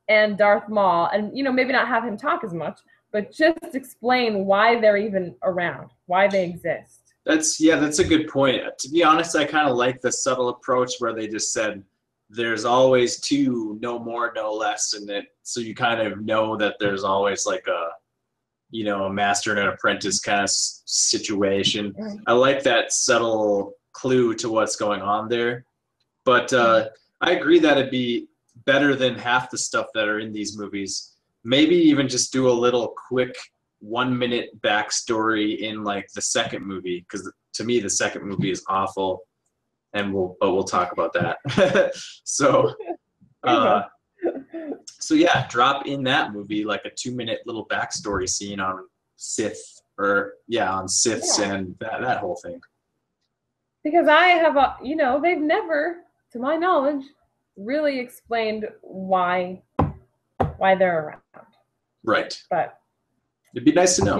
and Darth Maul, and maybe not have him talk as much, but just explain why they're even around, why they exist. That's a good point. To be honest, I kind of like the subtle approach where they just said there's always two, no more, no less, in it. So you kind of know that there's always like a master and an apprentice kind of situation. I like that subtle clue to what's going on there. But I agree that it'd be better than half the stuff that are in these movies. Maybe even just do a little quick 1 minute backstory in like the second movie, because to me the second movie is awful, and we'll talk about that. So yeah, drop in that movie like a 2 minute little backstory scene on Sith, on Siths and that whole thing. Because I have they've never, to my knowledge, really explained why they're around. Right. But it'd be nice to know.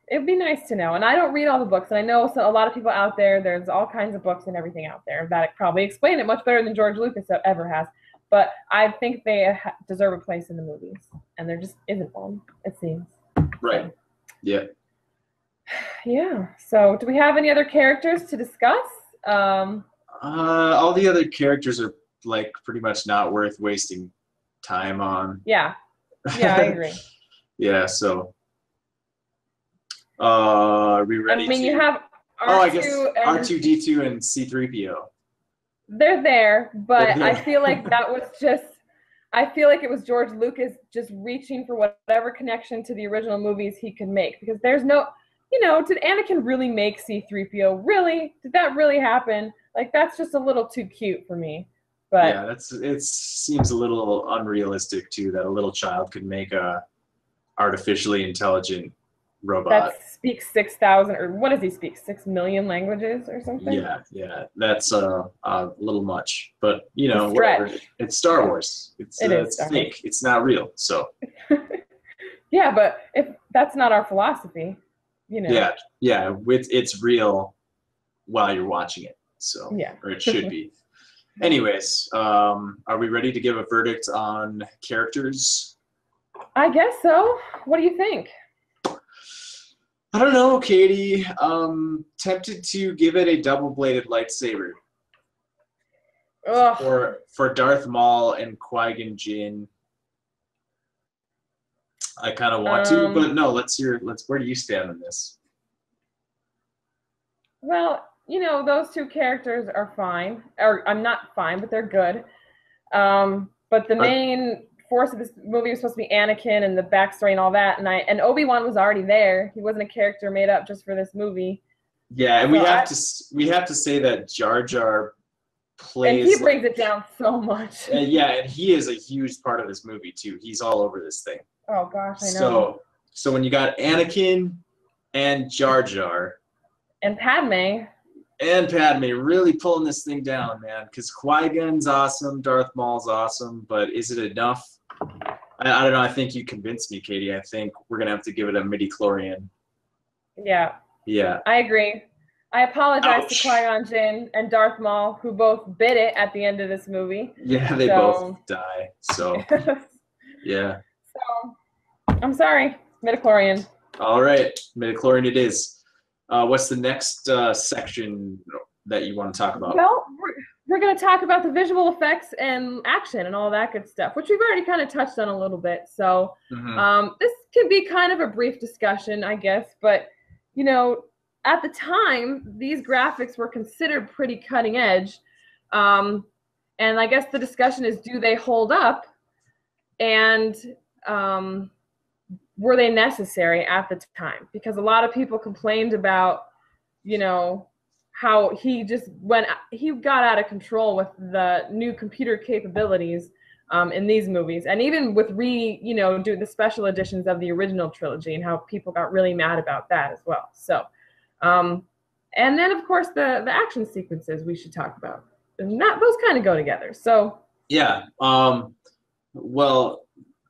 It'd be nice to know. And I don't read all the books, and I know a lot of people out there, there's all kinds of books and everything out there that probably explain it much better than George Lucas ever has. But I think they deserve a place in the movies, and there just isn't one, it seems. Right. Yeah. Yeah. So, do we have any other characters to discuss? Um, All the other characters are like pretty much not worth wasting time on. yeah. Yeah, I agree. Yeah, so are we I ready mean, you to? have Oh, I guess R2 and R2D2 and C3PO. they're there, They're but I feel like there. that was just I feel like it was George Lucas just reaching for whatever connection to the original movies he could make because there's no, did Anakin really make C3PO? Really? Did that really happen? Like that's just a little too cute for me. Yeah, But it seems a little unrealistic too that a little child could make a artificially intelligent that robot. speaks 6,000 or what does he speak? 6 million languages or something? Yeah, that's a little much, but It's a whatever. stretch. It's Star Wars. It is It's Star Wars. fake. It's not real. So Yeah, but if that's not our philosophy, you know. yeah, yeah, it's real while you're watching it. So Yeah. or it should be. Anyways, are we ready to give a verdict on characters? I guess so. What do you think? I don't know, Katie. Tempted to give it a double-bladed lightsaber Ugh. for Darth Maul and Qui-Gon Jinn. I kind of want to, but no. Where do you stand on this? Well, those two characters are fine. Or I'm not fine, but they're good. But the Uh, main force of this movie was supposed to be Anakin and the backstory and all that. And Obi-Wan was already there. He wasn't a character made up just for this movie. yeah, and So we have to say that Jar Jar and he plays. brings it down so much. Yeah, and he is a huge part of this movie too. He's all over this thing. Oh gosh, I know. So when you got Anakin and Jar Jar And Padme. and Padme really pulling this thing down, man, because Qui-Gon's awesome, Darth Maul's awesome, but is it enough? I don't know. I think you convinced me, Katie. I think we're going to have to give it a midi-chlorian. Yeah. Yeah. I agree. I apologize Ouch. to Qui-Gon Jinn and Darth Maul, who both bit it at the end of this movie. Yeah, they both die. So, yeah. So, I'm sorry, midichlorian. All right. Midi-chlorian it is. What's the next section that you want to talk about? Well, we're going to talk about the visual effects and action and all that good stuff, which we've already kind of touched on a little bit. So this can be kind of a brief discussion, I guess. But, at the time, these graphics were considered pretty cutting edge. And I guess the discussion is, do they hold up? And were they necessary at the time? Because a lot of people complained about, how he got out of control with the new computer capabilities in these movies, and even with doing the special editions of the original trilogy, and how people got really mad about that as well. So, and then of course the action sequences we should talk about, and those kind of go together. So yeah. Well,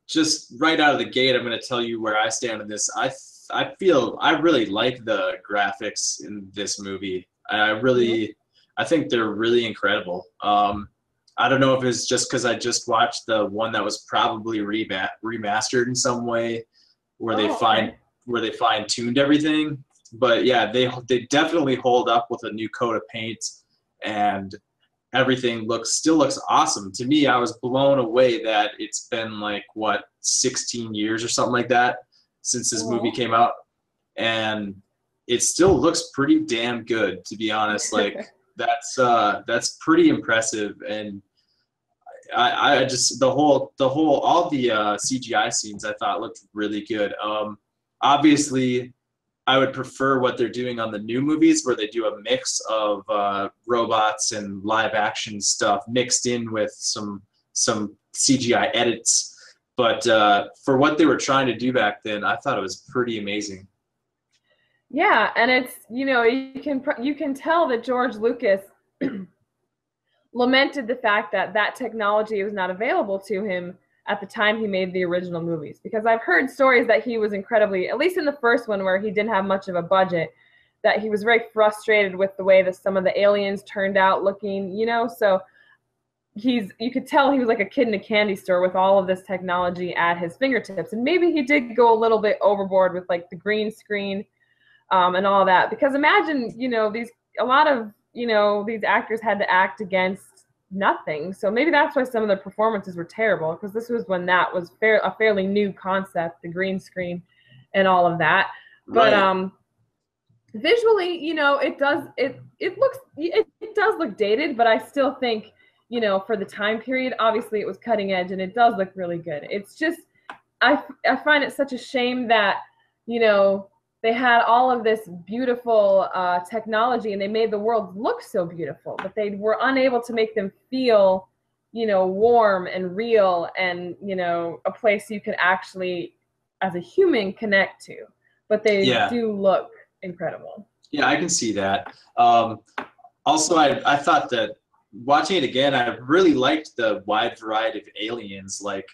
just right out of the gate, I'm going to tell you where I stand on this. I feel I really like the graphics in this movie. I think they're really incredible. I don't know if it's just because I just watched the one that was probably remastered in some way, where they fine-tuned everything. But yeah, they definitely hold up with a new coat of paint, and everything still looks awesome. To me, I was blown away that it's been 16 years or something like that since this movie came out, and it still looks pretty damn good, to be honest. That's pretty impressive. And I just all the CGI scenes I thought looked really good. Obviously I would prefer what they're doing on the new movies, where they do a mix of robots and live action stuff mixed in with some CGI edits. But for what they were trying to do back then, I thought it was pretty amazing. Yeah, and it's you can tell that George Lucas lamented the fact that technology was not available to him at the time he made the original movies, because I've heard stories that he was incredibly, at least in the first one where he didn't have much of a budget, that he was very frustrated with the way that some of the aliens turned out looking, so you could tell he was like a kid in a candy store with all of this technology at his fingertips. And maybe he did go a little bit overboard with the green screen. and all that. Because imagine, a lot of, these actors had to act against nothing. So maybe that's why some of the performances were terrible, because this was when that was a fairly new concept, the green screen and all of that. But Right. visually, it does look dated, but I still think, for the time period, obviously it was cutting edge and it does look really good. It's just, I find it such a shame that, they had all of this beautiful technology and they made the world look so beautiful, but they were unable to make them feel, warm and real and, a place you could actually, as a human, connect to. But they Yeah. do look incredible. Yeah, I can see that. Also, I thought that watching it again, I really liked the wide variety of aliens. Like,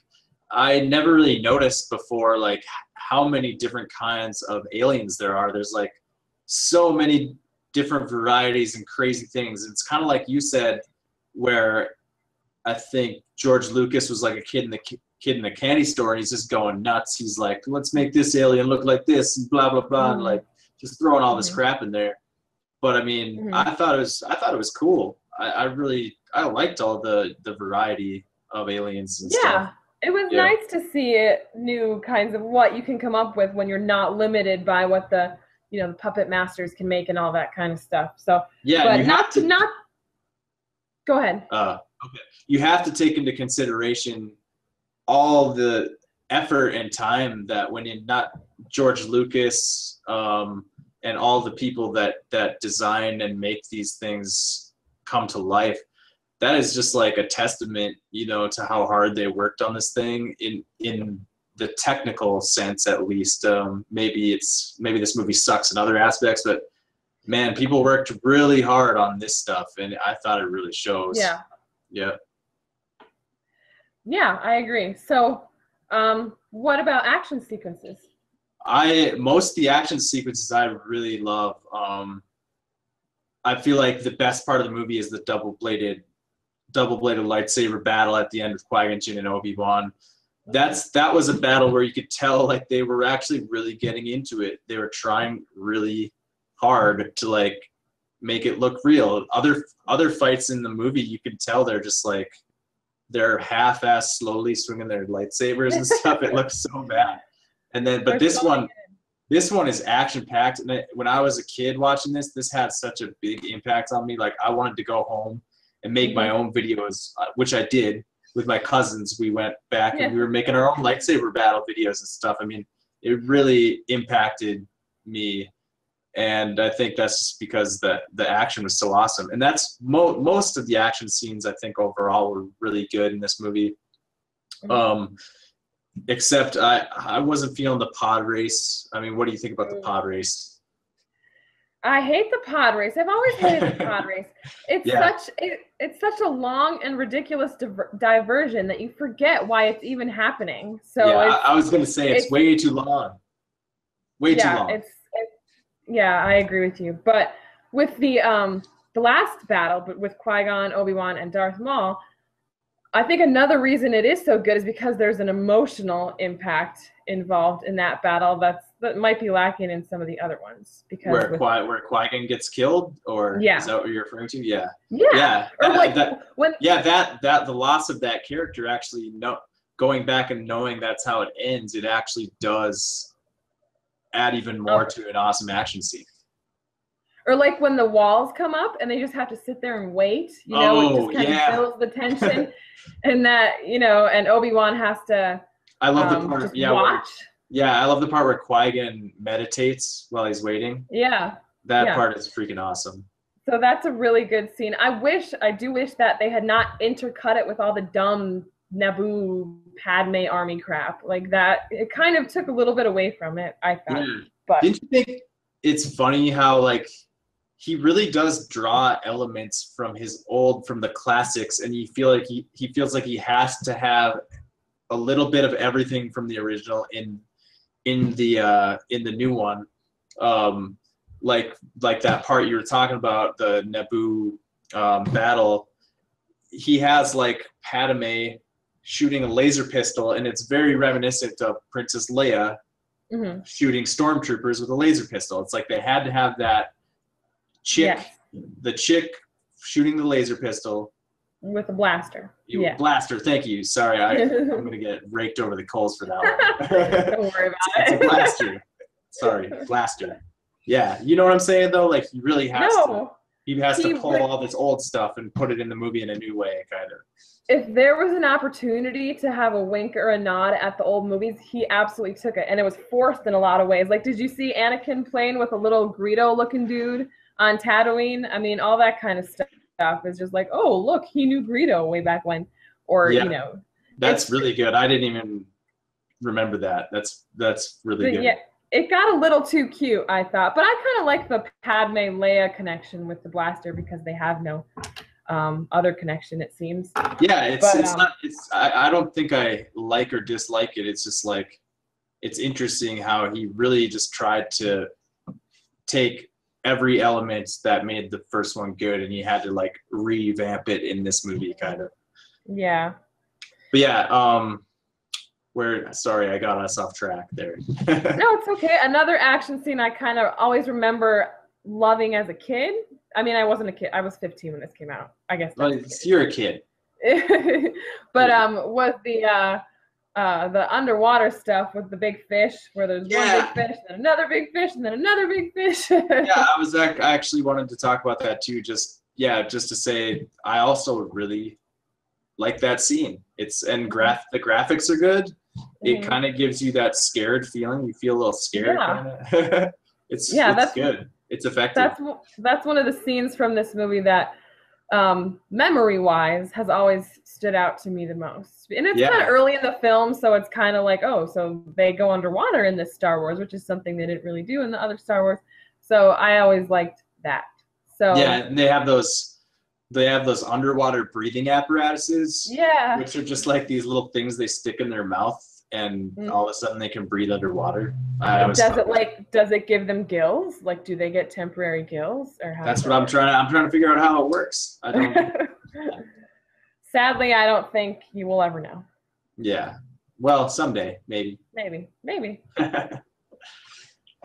I never really noticed before, like, how many different kinds of aliens there are. There's like so many different varieties and crazy things. It's kind of like you said, where I think George Lucas was like a kid in the candy store, and he's just going nuts. He's like, let's make this alien look like this, and blah blah blah, and like just throwing all this crap in there. But I mean, I thought it was cool. I liked all the variety of aliens and stuff. It was nice to see new kinds of what you can come up with when you're not limited by what the puppet masters can make and all that kind of stuff. So yeah, but not go ahead. Okay. You have to take into consideration all the effort and time that went in, not George Lucas, and all the people that design and make these things come to life. That is just like a testament, to how hard they worked on this thing in the technical sense, at least. Maybe this movie sucks in other aspects, but man, people worked really hard on this stuff, and I thought it really shows. Yeah. Yeah. Yeah, I agree. So, what about action sequences? Most of the action sequences I really love. I feel like the best part of the movie is the double-bladed lightsaber battle at the end with Qui-Gon Jinn and Obi-Wan. That was a battle where you could tell like they were actually really getting into it. They were trying really hard to like make it look real. Other fights in the movie, you could tell they're just like they're half-assed slowly swinging their lightsabers and stuff. It looks so bad. And then, but this one is action-packed. And when I was a kid watching this had such a big impact on me. Like I wanted to go home and make my own videos, which I did with my cousins. We went back and we were making our own lightsaber battle videos and stuff. I mean, it really impacted me. And I think that's just because the action was so awesome. And that's most of the action scenes, I think, overall were really good in this movie. Except I wasn't feeling the pod race. I mean, what do you think about the pod race? I hate the pod race. I've always hated the pod race. It's such a long and ridiculous diversion that you forget why it's even happening. So I was going to say it's way too long. Way too long. Yeah, I agree with you. But with the last battle, but with Qui-Gon, Obi-Wan, and Darth Maul, I think another reason it is so good is because there's an emotional impact involved in that battle that might be lacking in some of the other ones. Because where Qui-Gon gets killed, or is that what you're referring to? Yeah. Or the loss of that character actually, going back and knowing that's how it ends, it actually does add even more to an awesome action scene. Or like when the walls come up and they just have to sit there and wait, it just kind of builds the tension. And that, and Obi-Wan has to I love the part, watch. I love the part where Qui-Gon meditates while he's waiting. Yeah. That part is freaking awesome. So that's a really good scene. I do wish that they had not intercut it with all the dumb Naboo Padme army crap like that. It kind of took a little bit away from it, I thought. Yeah. But didn't you think it's funny how like he really does draw elements from the classics, and you feel like he feels like he has to have a little bit of everything from the original in the new one. Like that part you were talking about, the Naboo battle. He has like Padme shooting a laser pistol, and it's very reminiscent of Princess Leia. shooting stormtroopers with a laser pistol. It's like they had to have that chick, the chick shooting the laser pistol. With a blaster. Blaster, thank you. Sorry, I'm going to get raked over the coals for that one. Don't worry about it. It's a blaster. Sorry, blaster. Yeah, you know what I'm saying, though? Like, he really has to. He has to pull all this old stuff and put it in the movie in a new way, kind of. If there was an opportunity to have a wink or a nod at the old movies, he absolutely took it. And it was forced in a lot of ways. Like, did you see Anakin playing with a little Greedo-looking dude on Tatooine? I mean, all that kind of stuff is just like, oh, look, he knew Greedo way back when. Or, you know. That's really good. I didn't even remember that. That's really good. Yeah, it got a little too cute, I thought. But I kind of like the Padme Leia connection with the blaster because they have no other connection, it seems. Yeah, I don't think I like or dislike it. It's just like, it's interesting how he really just tried to take every element that made the first one good, and he had to like revamp it in this movie, kind of. Yeah. But yeah, sorry, I got us off track there. No, it's okay. Another action scene I kind of always remember loving as a kid. I mean, I wasn't a kid. I was 15 when this came out. I guess. Well, you're a kid. But was the underwater stuff with the big fish, where there's one big fish, then another big fish, and then another big fish. Yeah, I actually wanted to talk about that too. Just to say, I also really like that scene. The graphics are good. It kind of gives you that scared feeling. You feel a little scared. Yeah. It's good. It's effective. That's one of the scenes from this movie that, memory-wise, has always stood out to me the most. And it's kind of early in the film, so it's kind of like, oh, so they go underwater in this Star Wars, which is something they didn't really do in the other Star Wars. So I always liked that. So yeah, and they have those underwater breathing apparatuses. Yeah. Which are just like these little things they stick in their mouth, and all of a sudden they can breathe underwater. Does it give them gills? Like, do they get temporary gills, or how? That's what I'm trying to figure out how it works. I don't. Sadly, I don't think you will ever know. Yeah. Well, someday, maybe. Maybe.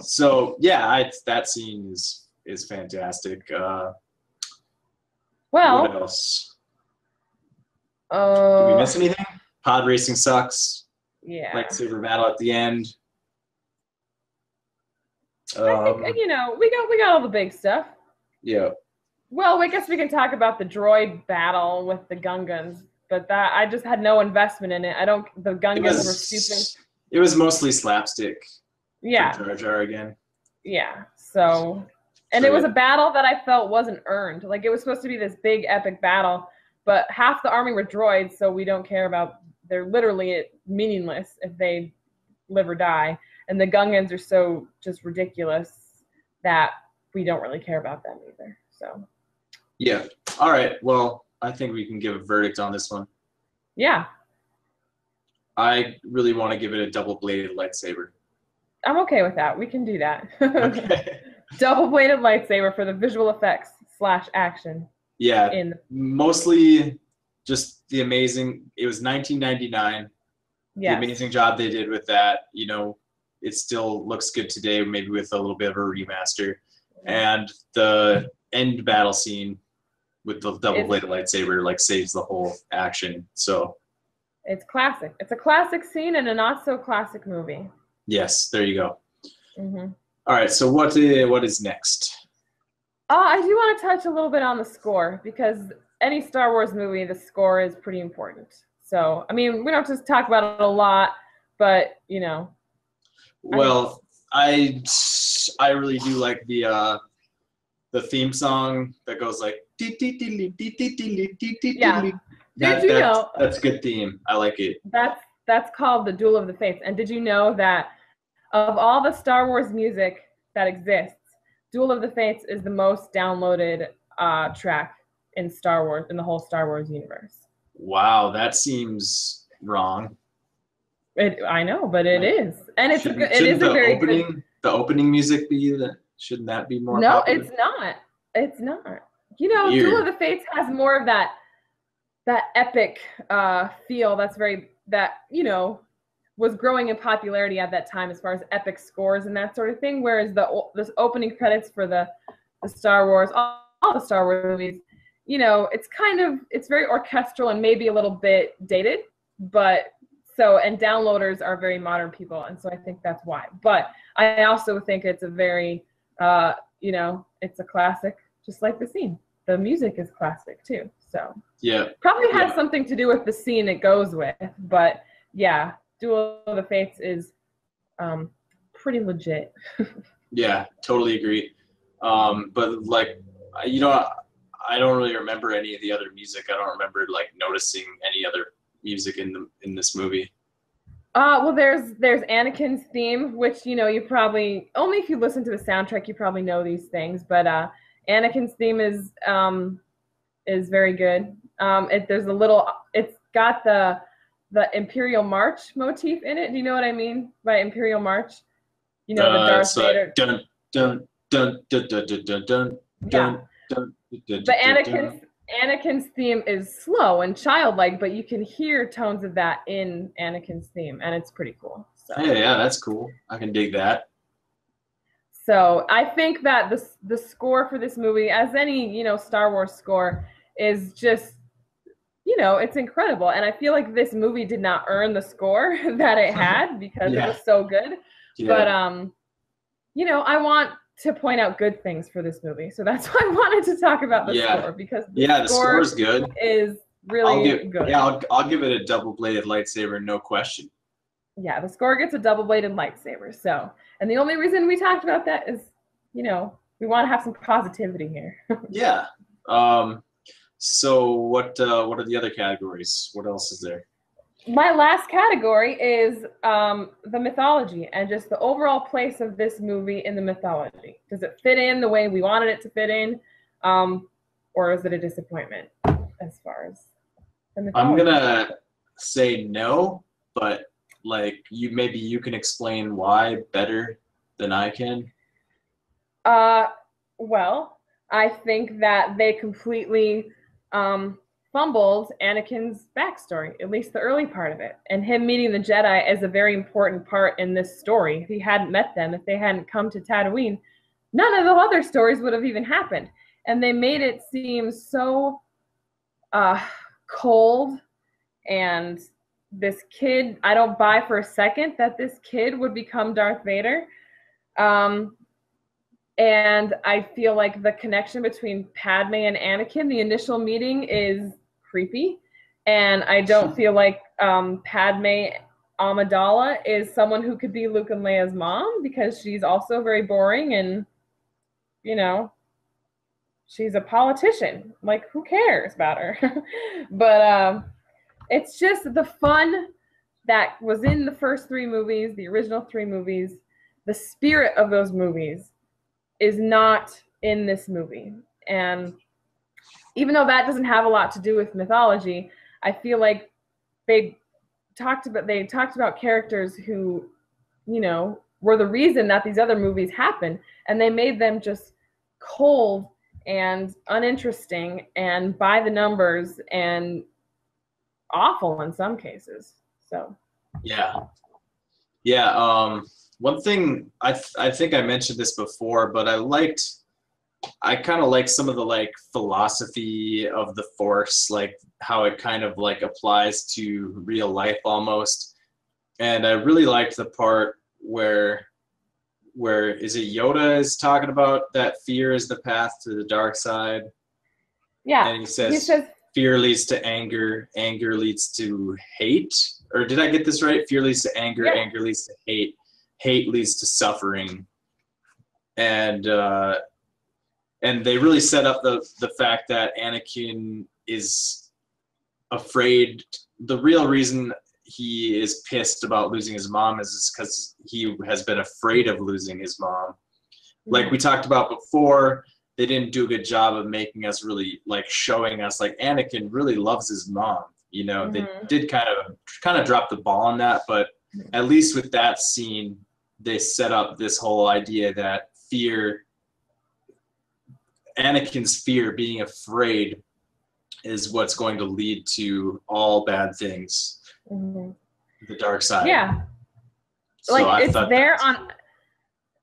So yeah, that scene is fantastic. What else? Did we miss anything? Pod racing sucks. Yeah. Lightsaber battle at the end. I think, we got all the big stuff. Yeah. Well, I guess we can talk about the droid battle with the Gungans, but that I just had no investment in it. The Gungans were stupid. It was mostly slapstick. Yeah. Jar Jar again. Yeah. So, and it was a battle that I felt wasn't earned. Like, it was supposed to be this big epic battle, but half the army were droids, so we don't care about. They're literally meaningless if they live or die. And the Gungans are so just ridiculous that we don't really care about them either. So. Yeah. All right. Well, I think we can give a verdict on this one. Yeah. I really want to give it a double-bladed lightsaber. I'm okay with that. We can do that. Okay. Double-bladed lightsaber for the visual effects / action. Yeah. Mostly just the amazing. It was 1999. Yeah. The amazing job they did with that. It still looks good today, maybe with a little bit of a remaster. And the end battle scene with the double-bladed lightsaber saves the whole action. So it's classic. It's a classic scene in a not-so-classic movie. Yes, there you go. Mm-hmm. All right, so what is next? I do want to touch a little bit on the score, because any Star Wars movie, the score is pretty important. So, I mean, we don't just talk about it a lot, but, Well, I really do like the theme song that goes like. Yeah. That's a good theme. I like it. That's called the Duel of the Fates. And did you know that of all the Star Wars music that exists, Duel of the Fates is the most downloaded track in Star Wars, in the whole Star Wars universe? Wow, that seems wrong. I know, but it is, and it's shouldn't a very good. The opening music be that? Shouldn't that be more? No, popular? It's not. It's not. Duel of the Fates has more of that epic feel. That's very was growing in popularity at that time as far as epic scores and that sort of thing. Whereas this opening credits for the Star Wars, all the Star Wars movies, you know, it's very orchestral and maybe a little bit dated, but and downloaders are very modern people, and so I think that's why. But I also think it's a very, you know, it's a classic, just like the scene. The music is classic too, so yeah, probably has something to do with the scene it goes with. But yeah, Duel of the Fates is pretty legit. Yeah, totally agree. But like, you know, I don't really remember any of the other music. I don't remember like noticing any other music in this movie. Well, there's Anakin's theme, which, you know, you probably, only if you listen to the soundtrack you probably know these things. But Anakin's theme is very good. It's got the Imperial March motif in it. Do you know what I mean by Imperial March? You know, the Darth Vader. Dun dun dun dun dun dun dun dun. Yeah. But Anakin's theme is slow and childlike, but you can hear tones of that in Anakin's theme, and it's pretty cool. So. Yeah, that's cool. I can dig that. So I think that the score for this movie, as any, you know, Star Wars score, is just, you know, it's incredible. And I feel like this movie did not earn the score that it had because it was so good. Yeah. But you know, I want to point out good things for this movie, so that's why I wanted to talk about the score, because the score is good. Is really good. Yeah, I'll give it a double-bladed lightsaber, no question. Yeah, the score gets a double-bladed lightsaber. So, and the only reason we talked about that is, you know, we want to have some positivity here. Yeah. So what are the other categories? What else is there? My last category is the mythology and just the overall place of this movie in the mythology. Does it fit in the way we wanted it to fit in, or is it a disappointment as far as the mythology? I'm gonna say no, but like maybe you can explain why better than I can. Well, I think that they completely fumbled Anakin's backstory, at least the early part of it. And him meeting the Jedi is a very important part in this story. If he hadn't met them, if they hadn't come to Tatooine, none of the other stories would have even happened. And they made it seem so cold. And this kid, I don't buy for a second that this kid would become Darth Vader. And I feel like the connection between Padme and Anakin, the initial meeting, is creepy. And I don't feel like Padme Amidala is someone who could be Luke and Leia's mom, because she's also very boring and, you know, she's a politician. Like, who cares about her? But it's just the fun that was in the first three movies, the original three movies, the spirit of those movies is not in this movie. And even though that doesn't have a lot to do with mythology, I feel like they talked about characters who, you know, were the reason that these other movies happened, and they made them just cold and uninteresting and by the numbers and awful in some cases. So one thing I think I mentioned this before, but I kind of like some of the like philosophy of the Force, like how it kind of like applies to real life almost. And I really liked the part where is it Yoda is talking about that fear is the path to the dark side. Yeah. And he says fear leads to anger, anger leads to hate. Or did I get this right? Fear leads to anger, anger leads to hate. Hate leads to suffering, and they really set up the fact that Anakin is afraid. The real reason he is pissed about losing his mom is because he has been afraid of losing his mom. Mm-hmm. Like we talked about before, they didn't do a good job of making us really like showing us like Anakin really loves his mom. You know, they did kind of drop the ball on that, but at least with that scene, they set up this whole idea that Anakin's fear, being afraid, is what's going to lead to all bad things. Mm-hmm. the dark side. Yeah. So Like, I it's thought there on,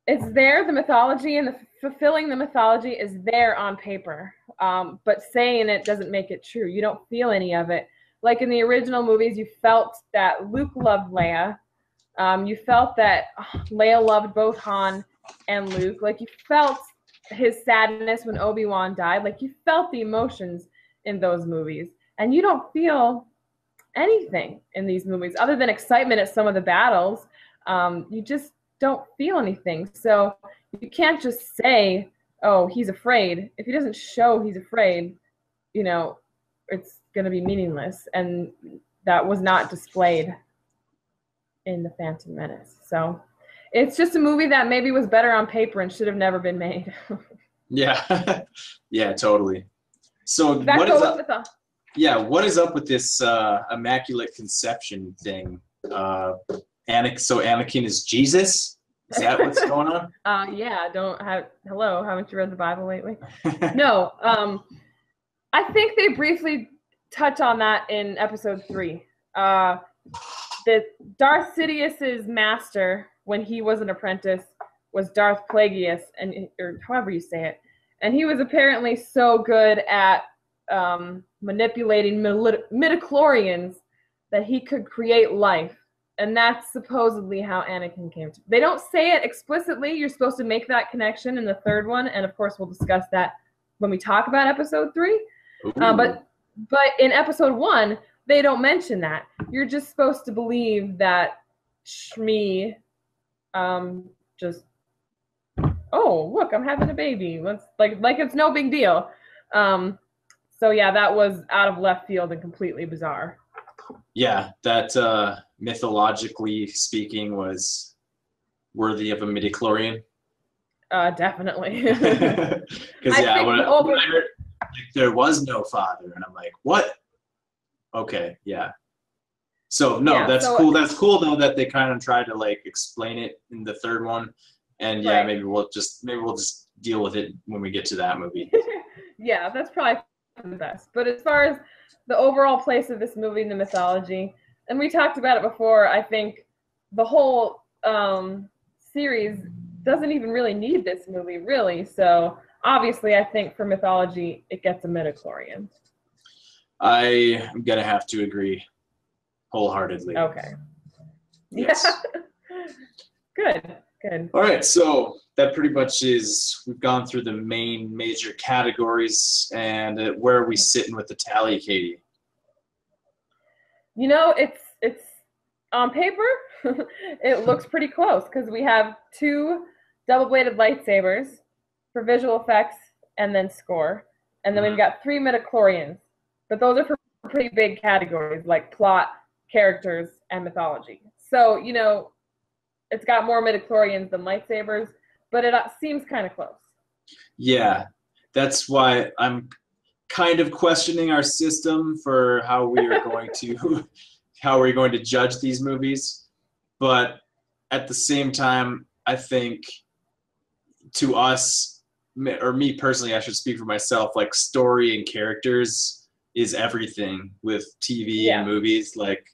it's there, the mythology and the fulfilling the mythology is there on paper. But saying it doesn't make it true. You don't feel any of it. Like in the original movies, you felt that Luke loved Leia. You felt that Leia loved both Han and Luke. Like, you felt his sadness when Obi-Wan died. Like, you felt the emotions in those movies. And you don't feel anything in these movies other than excitement at some of the battles. You just don't feel anything. So you can't just say, oh, he's afraid. If he doesn't show he's afraid, you know, it's going to be meaningless. And that was not displayed in The Phantom Menace. So it's just a movie that maybe was better on paper and should have never been made. Yeah. Yeah, totally. So That what is goes up? with the, Yeah, what is up with this immaculate conception thing? So Anakin is Jesus? Is that what's going on? yeah, hello, haven't you read the Bible lately? No, I think they briefly touch on that in episode 3. The Darth Sidious's master, when he was an apprentice, was Darth Plagueis, or however you say it. And he was apparently so good at manipulating midichlorians that he could create life. And that's supposedly how Anakin came to. They don't say it explicitly. You're supposed to make that connection in the third one, and of course we'll discuss that when we talk about episode 3. But in episode 1, they don't mention that. You're just supposed to believe that Shmi just, oh, look, I'm having a baby. Let's like it's no big deal. So yeah, that was out of left field and completely bizarre. Yeah, that mythologically speaking was worthy of a midichlorian. Definitely. Because yeah, when I heard like, there was no father, and I'm like, what? Okay, yeah. So no, yeah, that's cool. That's cool though that they kind of tried to like explain it in the third one, and yeah, right. maybe we'll just deal with it when we get to that movie. Yeah, that's probably the best. But as far as the overall place of this movie in the mythology, and we talked about it before, I think the whole series doesn't even really need this movie, really. So obviously, I think for mythology, it gets a midichlorian. I am gonna have to agree wholeheartedly. Okay. Yes. Yeah. Good. All right, so that pretty much is, we've gone through the main major categories, and where are we sitting with the tally, Katie? You know, it's on paper, it looks pretty close because we have 2 double-bladed lightsabers for visual effects and then score, and then we've got 3 midichlorians, but those are for pretty big categories like plot, characters, and mythology. So, you know, it's got more midichlorians than lightsabers, but it seems kind of close. Yeah, that's why I'm kind of questioning our system for how we are going to judge these movies. But at the same time, I think to us, or me personally, I should speak for myself, like story and characters is everything with TV and movies. Like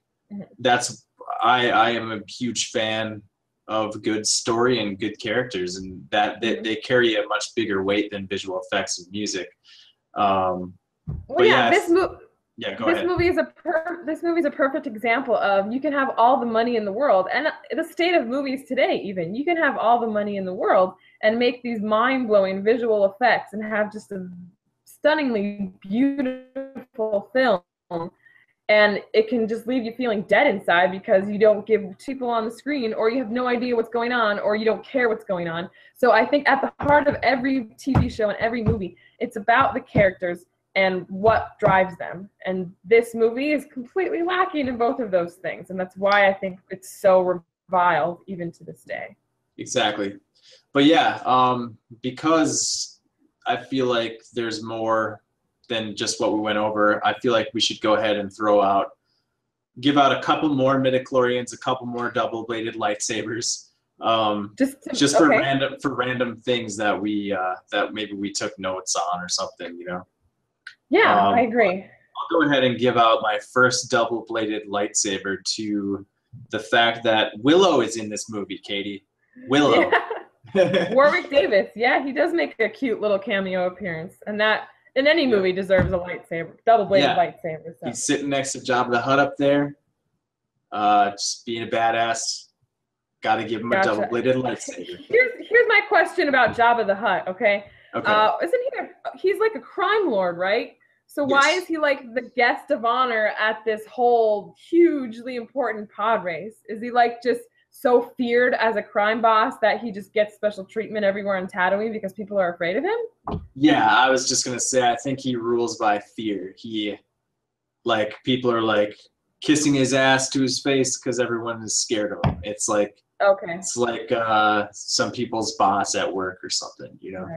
that's, I am a huge fan of good story and good characters, and that they carry a much bigger weight than visual effects and music. This movie is a perfect example of, you can have all the money in the world, and the state of movies today, even you can have all the money in the world and make these mind-blowing visual effects and have just a stunningly beautiful film, and it can just leave you feeling dead inside because you don't give people on the screen, or you have no idea what's going on, or you don't care what's going on. So I think at the heart of every TV show and every movie, it's about the characters and what drives them. And this movie is completely lacking in both of those things. And that's why I think it's so reviled even to this day. Exactly. But yeah, because I feel like there's more than just what we went over, I feel like we should go ahead and give out a couple more midichlorians, a couple more double-bladed lightsabers, just for random things that that maybe we took notes on or something, you know. Yeah, I agree. I'll go ahead and give out my first double-bladed lightsaber to the fact that Willow is in this movie, Katie. Willow. Yeah. Warwick Davis. Yeah, he does make a cute little cameo appearance. And that, in any movie, deserves a lightsaber, double-bladed lightsaber. So. He's sitting next to Jabba the Hutt up there, just being a badass. Got to give him a double-bladed lightsaber. Here's my question about Jabba the Hutt, okay? Okay. Isn't he's like a crime lord, right? So why is he like the guest of honor at this whole hugely important pod race? Is he like just so feared as a crime boss that he just gets special treatment everywhere on Tatooine because people are afraid of him? Yeah, I was just going to say, I think he rules by fear. People are like kissing his ass to his face because everyone is scared of him. It's like, it's like some people's boss at work or something, you know?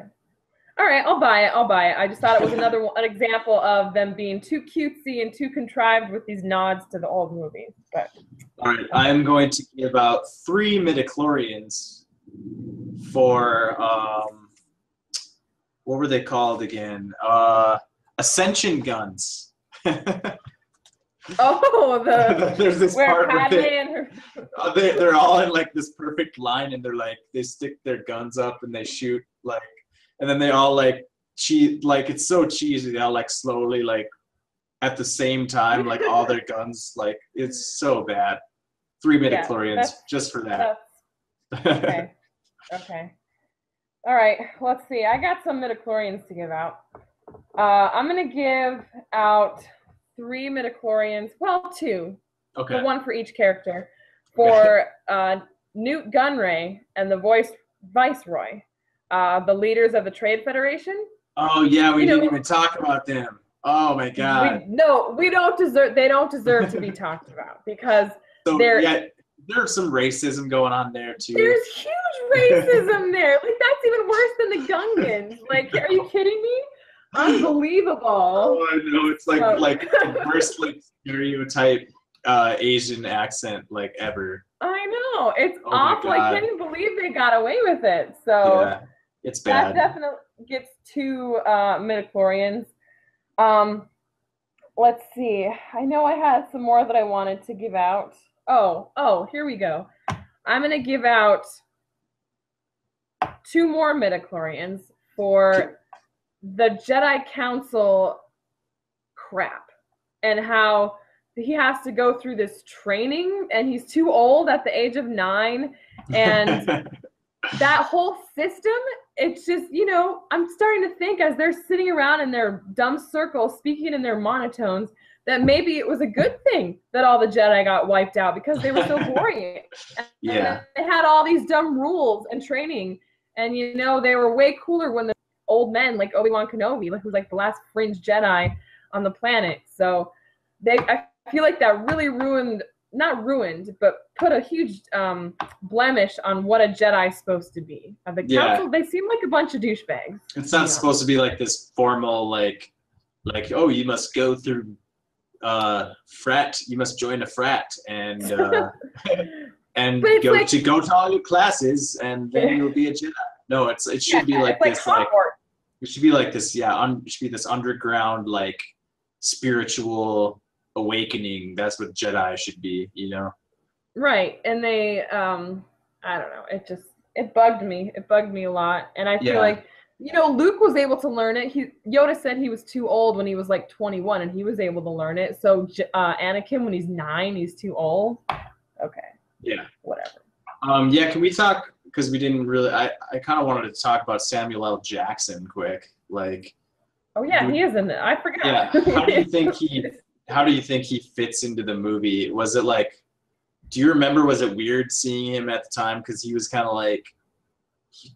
All right, I'll buy it. I just thought it was an example of them being too cutesy and too contrived with these nods to the old movies. But all right, I am going to give out 3 midichlorians for what were they called again? Ascension guns. There's this part where they're all in like this perfect line, and they're like they stick their guns up and they shoot like. And then they all like cheat, like it's so cheesy. They all like slowly, like at the same time, like all their guns, like it's so bad. 3 midichlorians just for that. Okay. All right. Let's see. I got some midichlorians to give out. I'm gonna give out 3 midichlorians. Well, 2. Okay. The 1 for each character. For Newt Gunray and the Viceroy. The leaders of the Trade Federation. Oh yeah, we didn't even talk about them. Oh my God. We don't deserve. They don't deserve to be talked about because there's some racism going on there too. There's huge racism there. Like that's even worse than the Gungans. Like, are you kidding me? Unbelievable. Oh, I know. It's like the worst like stereotype Asian accent like ever. I know. It's awful. I can't even believe they got away with it. So. Yeah. It's bad. That definitely gets 2 midichlorians. Let's see. I know I had some more that I wanted to give out. Oh, here we go. I'm going to give out 2 more midichlorians for the Jedi Council crap and how he has to go through this training and he's too old at the age of 9 and that whole system, it's just, I'm starting to think as they're sitting around in their dumb circle speaking in their monotones that maybe it was a good thing that all the Jedi got wiped out because they were so boring. Yeah. And they had all these dumb rules and training and, they were way cooler when the old men like Obi-Wan Kenobi, like who's like the last fringe Jedi on the planet. So I feel like that really not ruined, but put a huge blemish on what a Jedi's supposed to be. The council, they seem like a bunch of douchebags. It's not supposed to be like this formal, like, oh, you must go through frat, you must join a frat and go to all your classes and then you'll be a Jedi. No, it should be like this, like it should be like this, it should be this underground, like spiritual awakening. That's what Jedi should be, Right. And they I don't know, it bugged me a lot, and I feel like Luke was able to learn it. Yoda said he was too old when he was like 21 and he was able to learn it. So Anakin when he's 9, he's too old. Okay, whatever. Can we talk, because we didn't really, I kind of wanted to talk about Samuel L. Jackson quick, like. Oh yeah, he is in it. I forgot. Yeah. How do you think he fits into the movie? Was it like, do you remember, was it weird seeing him at the time? Because he was kind of like,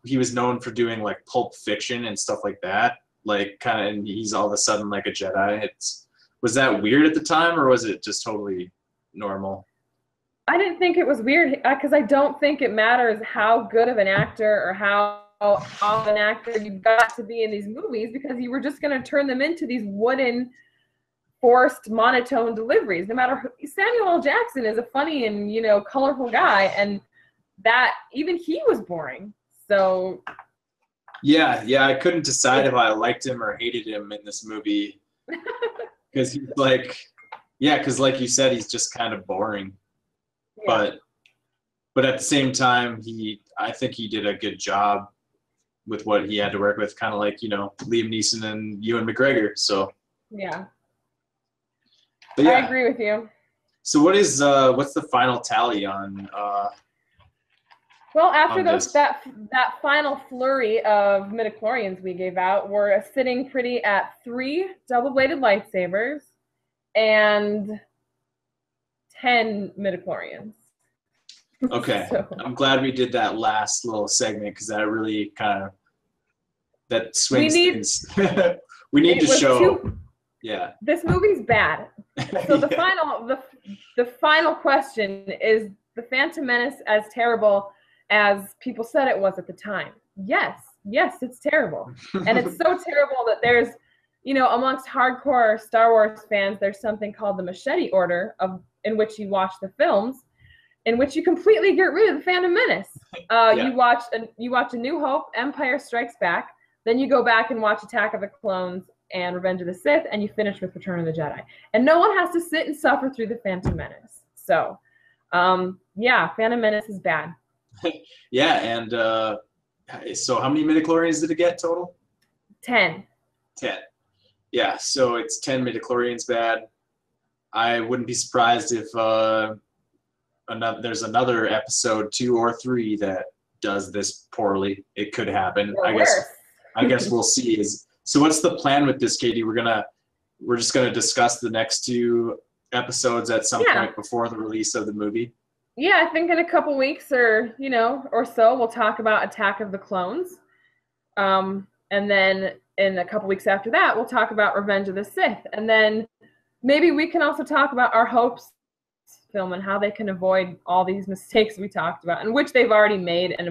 he was known for doing like Pulp Fiction and stuff like that. Like and he's all of a sudden like a Jedi. Was that weird at the time, or was it just totally normal? I didn't think it was weird because I don't think it matters how good of an actor or how of an actor you got to be in these movies, because you were just going to turn them into these wooden, forced, monotone deliveries. No matter Samuel L. Jackson is a funny and colorful guy, and that even he was boring. So yeah, I couldn't decide if I liked him or hated him in this movie because he's like, because like you said, he's just kind of boring. but at the same time, I think he did a good job with what he had to work with, kind of like, you know, Liam Neeson and Ewan McGregor. So yeah, but yeah. I agree with you. So what's the final tally on? Well, after that final flurry of midichlorians we gave out, we're sitting pretty at 3 double-bladed lightsabers and 10 midichlorians. Okay, So, I'm glad we did that last little segment because that really kind of swings things. We need to show. Yeah. This movie's bad. So the final question is: The Phantom Menace as terrible as people said it was at the time? Yes, it's terrible, and it's so terrible that there's, you know, amongst hardcore Star Wars fans, there's something called the Machete Order, in which you watch the films, in which you completely get rid of the Phantom Menace. You watch A New Hope, Empire Strikes Back, then you go back and watch Attack of the Clones and Revenge of the Sith, and you finish with Return of the Jedi. And no one has to sit and suffer through the Phantom Menace. So, Phantom Menace is bad. Yeah, and so how many midichlorians did it get total? 10. 10. Yeah, so it's 10 midichlorians bad. I wouldn't be surprised if there's another episode 2 or 3 that does this poorly. It could happen. Or I guess we'll see. So what's the plan with this, Katie? We're just gonna discuss the next 2 episodes at some point before the release of the movie. Yeah, I think in a couple weeks or so, we'll talk about Attack of the Clones. And then in a couple weeks after that, we'll talk about Revenge of the Sith. And then maybe we can also talk about our hopes film and how they can avoid all these mistakes we talked about, and which they've already made. And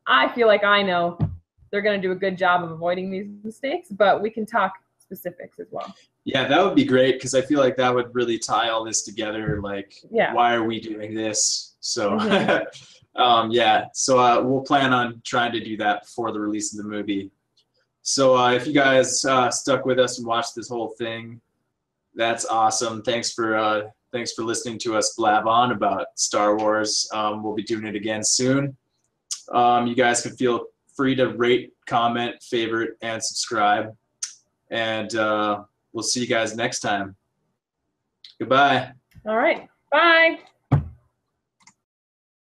I feel like I know they're going to do a good job of avoiding these mistakes, but we can talk specifics as well. Yeah, that would be great, because I feel like that would really tie all this together. Like, why are we doing this? So, so we'll plan on trying to do that before the release of the movie. So if you guys stuck with us and watched this whole thing, that's awesome. Thanks for listening to us blab on about Star Wars. We'll be doing it again soon. You guys can feel free to rate, comment, favorite, and subscribe. And we'll see you guys next time. Goodbye. All right. Bye.